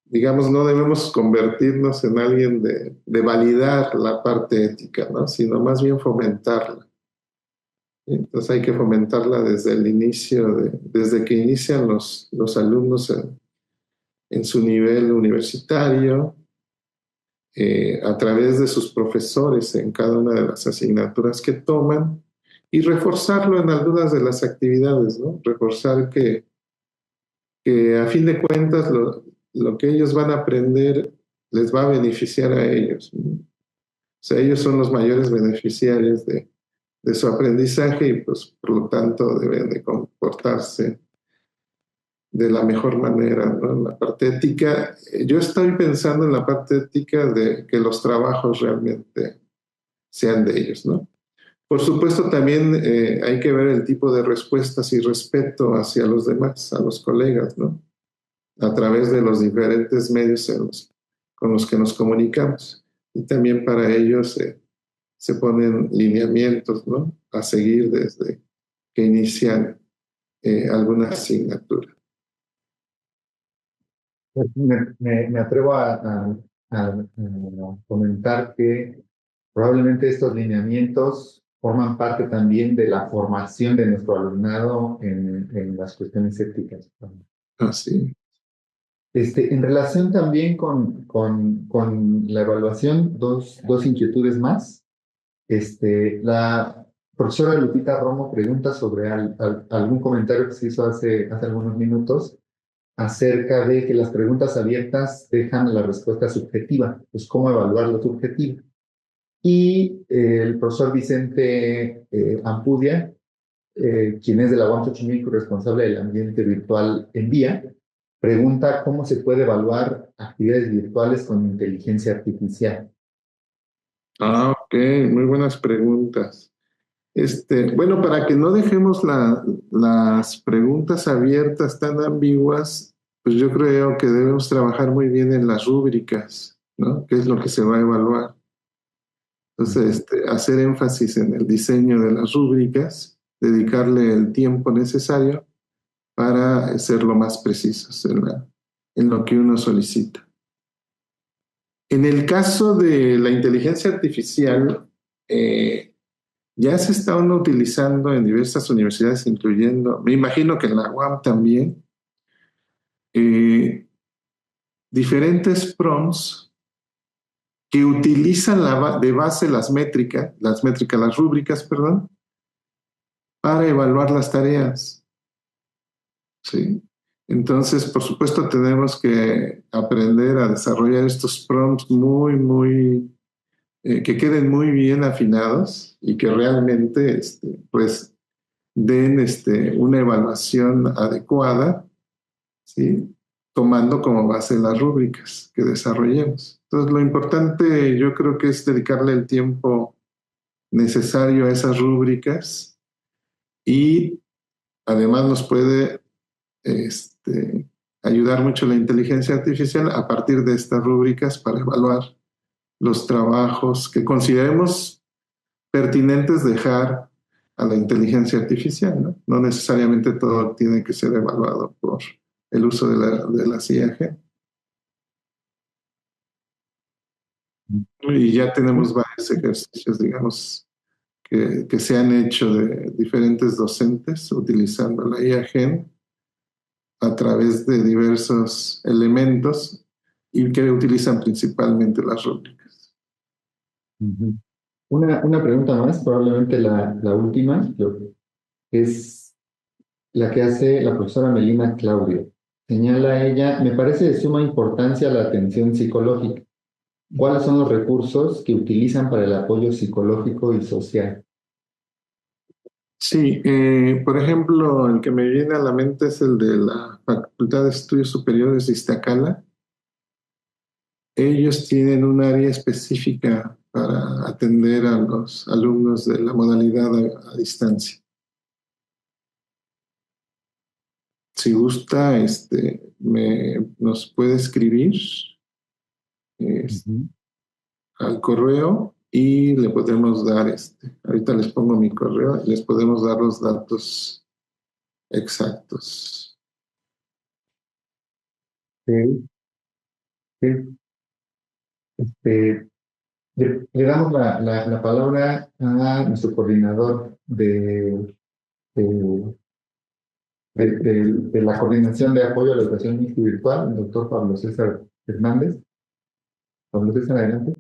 digamos, no debemos convertirnos en alguien de validar la parte ética, ¿no? Sino más bien fomentarla. Entonces hay que fomentarla desde el inicio, desde que inician los alumnos en su nivel universitario, a través de sus profesores en cada una de las asignaturas que toman y reforzarlo en algunas de las actividades, ¿no? Reforzar que a fin de cuentas lo que ellos van a aprender les va a beneficiar a ellos, ¿no? O sea, ellos son los mayores beneficiarios de su aprendizaje y pues por lo tanto deben de comportarse de la mejor manera, ¿no? La parte ética, yo estoy pensando en la parte ética de que los trabajos realmente sean de ellos, ¿no? Por supuesto, también hay que ver el tipo de respuestas y respeto hacia los demás, a los colegas, ¿no? A través de los diferentes medios con los que nos comunicamos. Y también para ellos se ponen lineamientos, ¿no? A seguir desde que inician alguna asignatura. Pues me atrevo a comentar que probablemente estos lineamientos forman parte también de la formación de nuestro alumnado en las cuestiones éticas. Así. En relación también con la evaluación, dos inquietudes más. La profesora Lupita Romo pregunta sobre algún comentario que se hizo hace algunos minutos acerca de que las preguntas abiertas dejan la respuesta subjetiva, pues cómo evaluar lo subjetivo. Y el profesor Vicente Ampudia, quien es de la UAM Xochimilco, responsable del ambiente virtual en VIA, pregunta cómo se puede evaluar actividades virtuales con inteligencia artificial. Ah, ok, muy buenas preguntas. Bueno, para que no dejemos las preguntas abiertas tan ambiguas, pues yo creo que debemos trabajar muy bien en las rúbricas, ¿no? ¿Qué es lo que se va a evaluar? Entonces, hacer énfasis en el diseño de las rúbricas, dedicarle el tiempo necesario para ser lo más precisos en lo que uno solicita. En el caso de la inteligencia artificial, ya se está utilizando en diversas universidades, incluyendo, me imagino que en la UAM también, eh, diferentes prompts que utilizan de base las rúbricas, perdón, para evaluar las tareas. ¿Sí? Entonces, por supuesto, tenemos que aprender a desarrollar estos prompts que queden muy bien afinados y que realmente, pues, den una evaluación adecuada, ¿sí? Tomando como base las rúbricas que desarrollemos. Entonces, lo importante yo creo que es dedicarle el tiempo necesario a esas rúbricas y además nos puede ayudar mucho la inteligencia artificial a partir de estas rúbricas para evaluar los trabajos que consideremos pertinentes dejar a la inteligencia artificial, ¿no? No necesariamente todo tiene que ser evaluado por el uso de la IAG. Y ya tenemos varios ejercicios, digamos, que se han hecho de diferentes docentes utilizando la IAG a través de diversos elementos y que utilizan principalmente las rúbricas. Una pregunta más, probablemente la última, es la que hace la profesora Melina Claudio. Señala ella, me parece de suma importancia la atención psicológica. ¿Cuáles son los recursos que utilizan para el apoyo psicológico y social? Sí, por ejemplo, el que me viene a la mente es el de la Facultad de Estudios Superiores de Iztacala. Ellos tienen un área específica para atender a los alumnos de la modalidad a distancia. Si gusta, nos puede escribir al correo y le podemos dar ahorita les pongo mi correo y les podemos dar los datos exactos. Sí, sí. Le damos la palabra a nuestro coordinador de, de la Coordinación de Apoyo a la Educación Mixta y Virtual, el doctor Pablo César Hernández. Pablo César, adelante.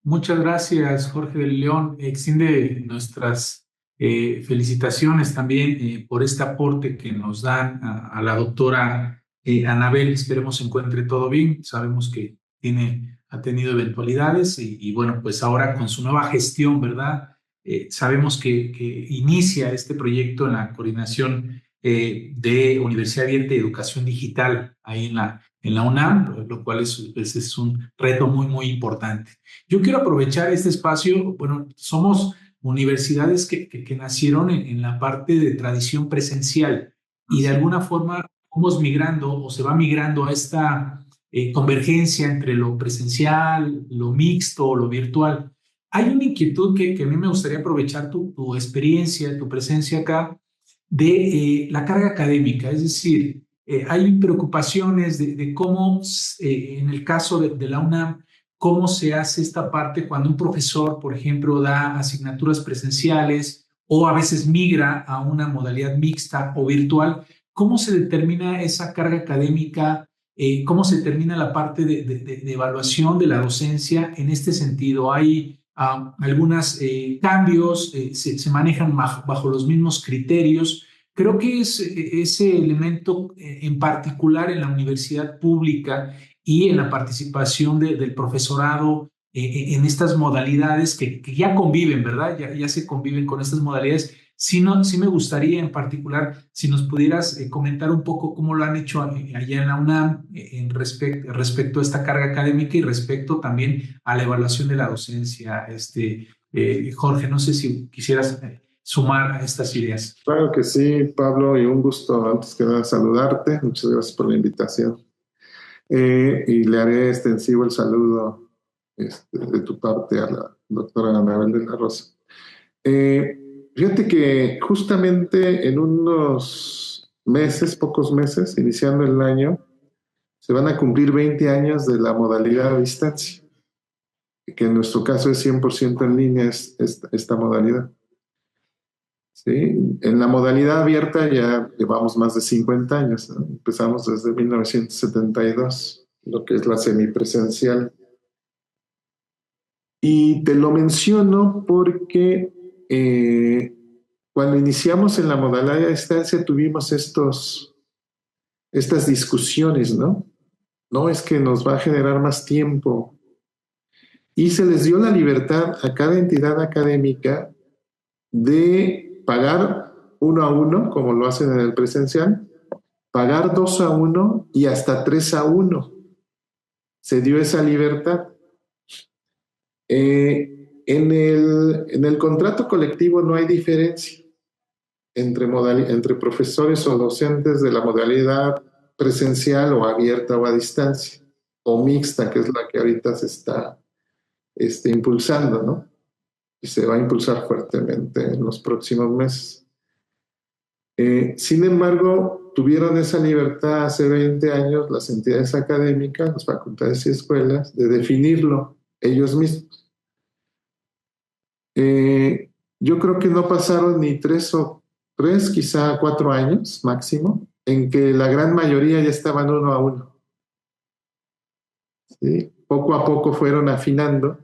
Muchas gracias, Jorge del León. Extiende nuestras felicitaciones también por este aporte que nos dan a la doctora Anabel. Esperemos se encuentre todo bien. Sabemos que ha tenido eventualidades y bueno, pues ahora con su nueva gestión, ¿verdad? Sabemos que inicia este proyecto en la coordinación de Universidad Abierta y Educación Digital ahí en la UNAM, lo cual es un reto muy importante. Yo quiero aprovechar este espacio, bueno, somos universidades que nacieron en la parte de tradición presencial y de alguna forma vamos migrando o se va migrando a esta convergencia entre lo presencial, lo mixto, lo virtual. Hay una inquietud que a mí me gustaría aprovechar tu experiencia, tu presencia acá, de la carga académica, es decir, hay preocupaciones de cómo, en el caso de la UNAM, cómo se hace esta parte cuando un profesor, por ejemplo, da asignaturas presenciales o a veces migra a una modalidad mixta o virtual, cómo se determina esa carga académica, cómo se determina la parte de evaluación de la docencia en este sentido. Hay algunos cambios, se manejan bajo los mismos criterios. Creo que es ese elemento en particular en la universidad pública y en la participación del profesorado en estas modalidades que ya conviven, ¿verdad? Ya se conviven con estas modalidades. Sí, no, sí me gustaría en particular si nos pudieras comentar un poco cómo lo han hecho allá en la UNAM respecto a esta carga académica y respecto también a la evaluación de la docencia. Jorge, no sé si quisieras sumar a estas ideas. Claro que sí, Pablo, y un gusto antes que nada saludarte. Muchas gracias por la invitación. Y le haré extensivo el saludo de tu parte a la doctora Anabel de la Rosa. Fíjate que justamente en unos meses, pocos meses, iniciando el año, se van a cumplir 20 años de la modalidad a distancia, que en nuestro caso es 100% en línea esta modalidad. ¿Sí? En la modalidad abierta ya llevamos más de 50 años, ¿no? Empezamos desde 1972, lo que es la semipresencial. Y te lo menciono porque cuando iniciamos en la modalidad a distancia tuvimos estas discusiones, ¿no? No, es que nos va a generar más tiempo. Y se les dio la libertad a cada entidad académica de pagar 1 a 1, como lo hacen en el presencial, pagar 2 a 1 y hasta 3 a 1. Se dio esa libertad. En el contrato colectivo no hay diferencia entre profesores o docentes de la modalidad presencial o abierta o a distancia, o mixta, que es la que ahorita se está impulsando, ¿no? Y se va a impulsar fuertemente en los próximos meses. Sin embargo, tuvieron esa libertad hace 20 años las entidades académicas, las facultades y escuelas, de definirlo ellos mismos. Yo creo que no pasaron ni 3, quizá 4 años máximo, en que la gran mayoría ya estaban 1 a 1. ¿Sí? Poco a poco fueron afinando,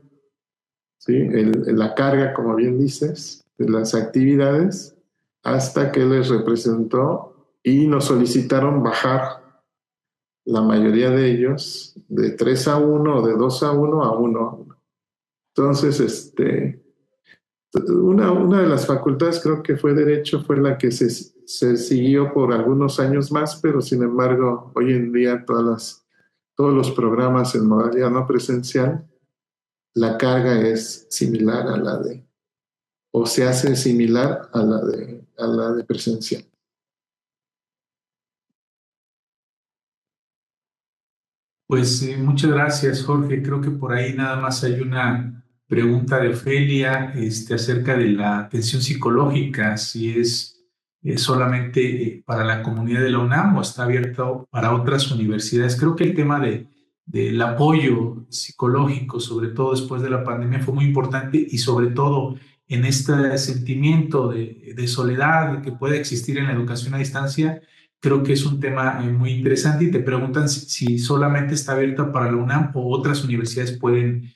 ¿sí? La carga, como bien dices, de las actividades, hasta que les representó y nos solicitaron bajar la mayoría de ellos de 3 a 1 o de 2 a 1 a 1 a 1. Entonces, una de las facultades, creo que fue Derecho, fue la que se siguió por algunos años más, pero sin embargo, hoy en día todos los programas en modalidad no presencial, la carga es similar a o se hace similar a la de presencial. Pues muchas gracias, Jorge. Creo que por ahí nada más hay una pregunta de Ofelia acerca de la atención psicológica, si es solamente para la comunidad de la UNAM o está abierto para otras universidades. Creo que el tema del apoyo psicológico, sobre todo después de la pandemia, fue muy importante y sobre todo en este sentimiento de soledad que puede existir en la educación a distancia. Creo que es un tema muy interesante y te preguntan si solamente está abierta para la UNAM o otras universidades pueden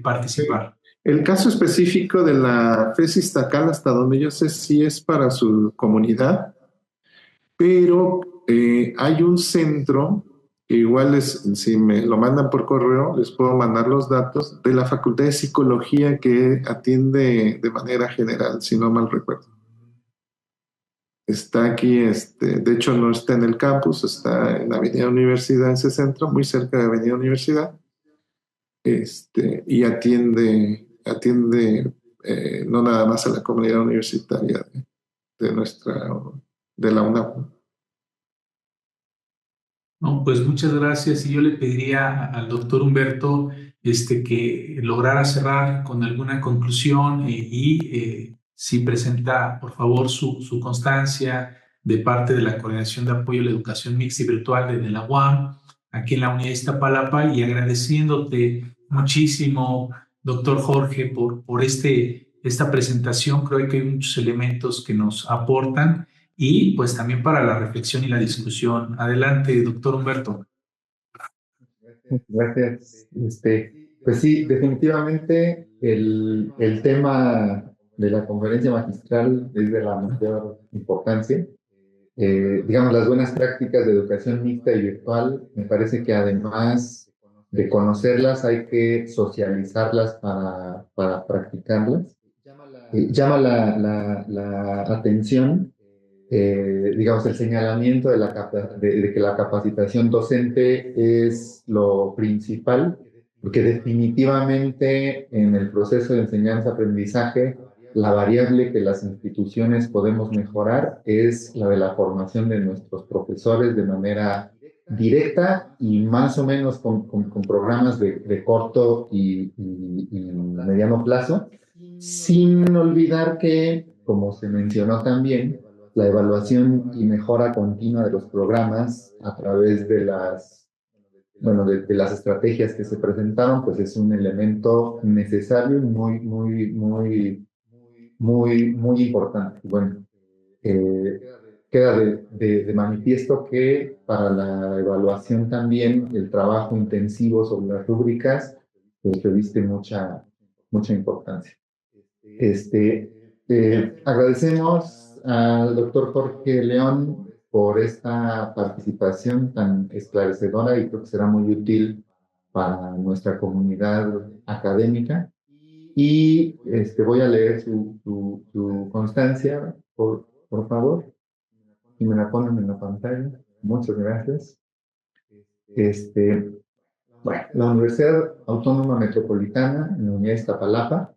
participar. El caso específico de la FES Iztacal, hasta donde yo sé, sí es para su comunidad, pero hay un centro, que igual si me lo mandan por correo, les puedo mandar los datos, de la Facultad de Psicología que atiende de manera general, si no mal recuerdo. Está aquí, de hecho no está en el campus, está en Avenida Universidad, ese centro, muy cerca de Avenida Universidad, y atiende no nada más a la comunidad universitaria de la UNAM. No, pues muchas gracias y yo le pediría al doctor Humberto que lograra cerrar con alguna conclusión si presenta, por favor, su constancia de parte de la Coordinación de Apoyo a la Educación Mixta y Virtual de la UAM, aquí en la Unidad de Iztapalapa, y agradeciéndote muchísimo, doctor Jorge, por esta presentación. Creo que hay muchos elementos que nos aportan y pues también para la reflexión y la discusión. Adelante, doctor Humberto. Gracias. Pues sí, definitivamente el tema de la conferencia magistral es de la mayor importancia. Digamos, las buenas prácticas de educación mixta y virtual, me parece que además de conocerlas hay que socializarlas para practicarlas. Llama la atención, digamos, el señalamiento de que la capacitación docente es lo principal, porque definitivamente en el proceso de enseñanza-aprendizaje, la variable que las instituciones podemos mejorar es la de la formación de nuestros profesores de manera directa y más o menos con programas de corto y mediano plazo, sin olvidar que, como se mencionó también, la evaluación y mejora continua de los programas a través de de las estrategias que se presentaron, pues es un elemento necesario y muy importante. Bueno, eh, queda de manifiesto que para la evaluación también el trabajo intensivo sobre las rúbricas pues reviste mucha importancia. Agradecemos al doctor Jorge León por esta participación tan esclarecedora y creo que será muy útil para nuestra comunidad académica. Y voy a leer su constancia, por favor, y me la ponen en la pantalla. Muchas gracias. Bueno, la Universidad Autónoma Metropolitana, en la Unidad de Iztapalapa,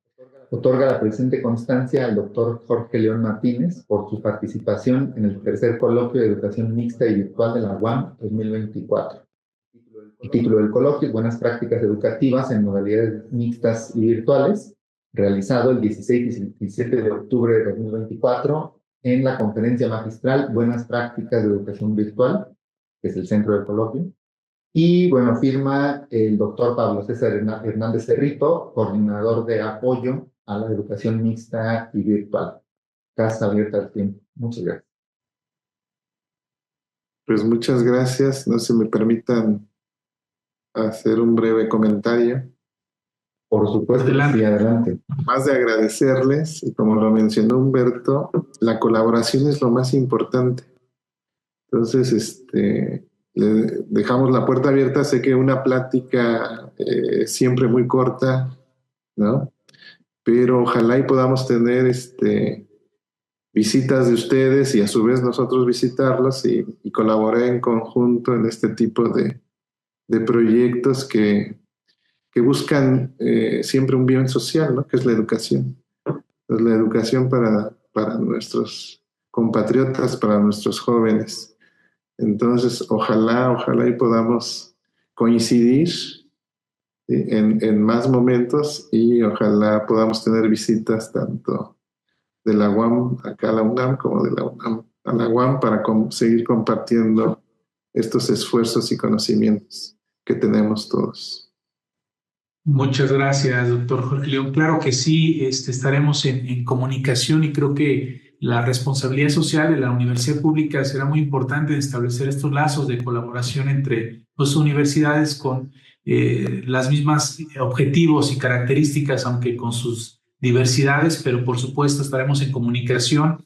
otorga la presente constancia al doctor Jorge León Martínez por su participación en el tercer coloquio de educación mixta y virtual de la UAM 2024. El título del coloquio es Buenas prácticas educativas en modalidades mixtas y virtuales, realizado el 16 y 17 de octubre de 2024 en la conferencia magistral Buenas prácticas de educación virtual, que es el centro del coloquio. Y bueno, firma el doctor Pablo César Hernández Cerrito, coordinador de apoyo a la educación mixta y virtual. Casa abierta al tiempo. Muchas gracias. Pues muchas gracias. No se me permitan hacer un breve comentario. Por supuesto, Adelante. Sí, adelante. Más de agradecerles, y como lo mencionó Humberto, la colaboración es lo más importante. Entonces, le dejamos la puerta abierta. Sé que una plática siempre muy corta, ¿no? Pero ojalá y podamos tener visitas de ustedes y a su vez nosotros visitarlos y colaborar en conjunto en este tipo de proyectos que buscan siempre un bien social, ¿no? Que es la educación. Entonces, la educación para nuestros compatriotas, para nuestros jóvenes. Entonces, ojalá y podamos coincidir en más momentos y ojalá podamos tener visitas tanto de la UAM acá a la UNAM como de la UNAM a la UAM para seguir compartiendo estos esfuerzos y conocimientos que tenemos todos. Muchas gracias, doctor Jorge León. Claro que sí, estaremos en comunicación y creo que la responsabilidad social de la universidad pública será muy importante en establecer estos lazos de colaboración entre dos universidades con las mismas objetivos y características, aunque con sus diversidades, pero por supuesto estaremos en comunicación.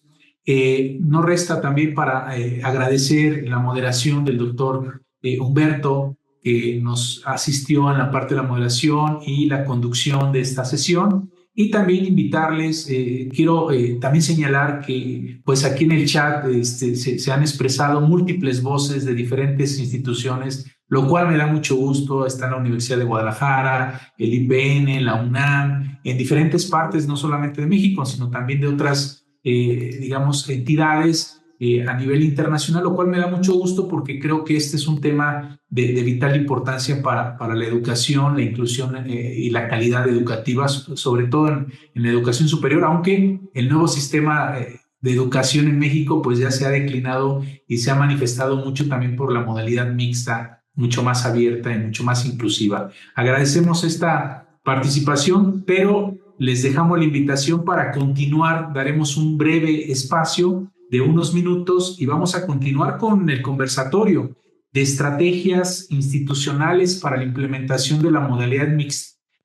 No resta también para agradecer la moderación del doctor Humberto, que nos asistió en la parte de la moderación y la conducción de esta sesión. Y también invitarles, quiero también señalar que pues aquí en el chat se han expresado múltiples voces de diferentes instituciones, lo cual me da mucho gusto. Está en la Universidad de Guadalajara, el IPN, la UNAM, en diferentes partes, no solamente de México, sino también de otras, digamos, entidades a nivel internacional, lo cual me da mucho gusto porque creo que este es un tema de vital importancia para la educación, la inclusión y la calidad educativa, sobre todo en la educación superior, aunque el nuevo sistema de educación en México pues ya se ha declinado y se ha manifestado mucho también por la modalidad mixta, mucho más abierta y mucho más inclusiva. Agradecemos esta participación, pero les dejamos la invitación para continuar. Daremos un breve espacio de unos minutos y vamos a continuar con el conversatorio de estrategias institucionales para la implementación de la modalidad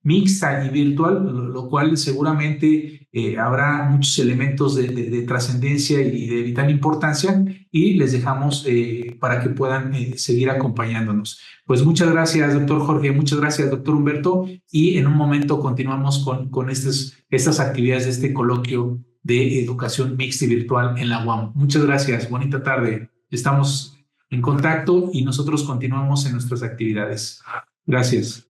mixta y virtual, lo cual seguramente habrá muchos elementos de trascendencia y de vital importancia, y les dejamos para que puedan seguir acompañándonos. Pues muchas gracias, doctor Jorge, muchas gracias, doctor Humberto, y en un momento continuamos con estas actividades de este coloquio de educación mixta y virtual en la UAM. Muchas gracias, bonita tarde. Estamos en contacto y nosotros continuamos en nuestras actividades. Gracias.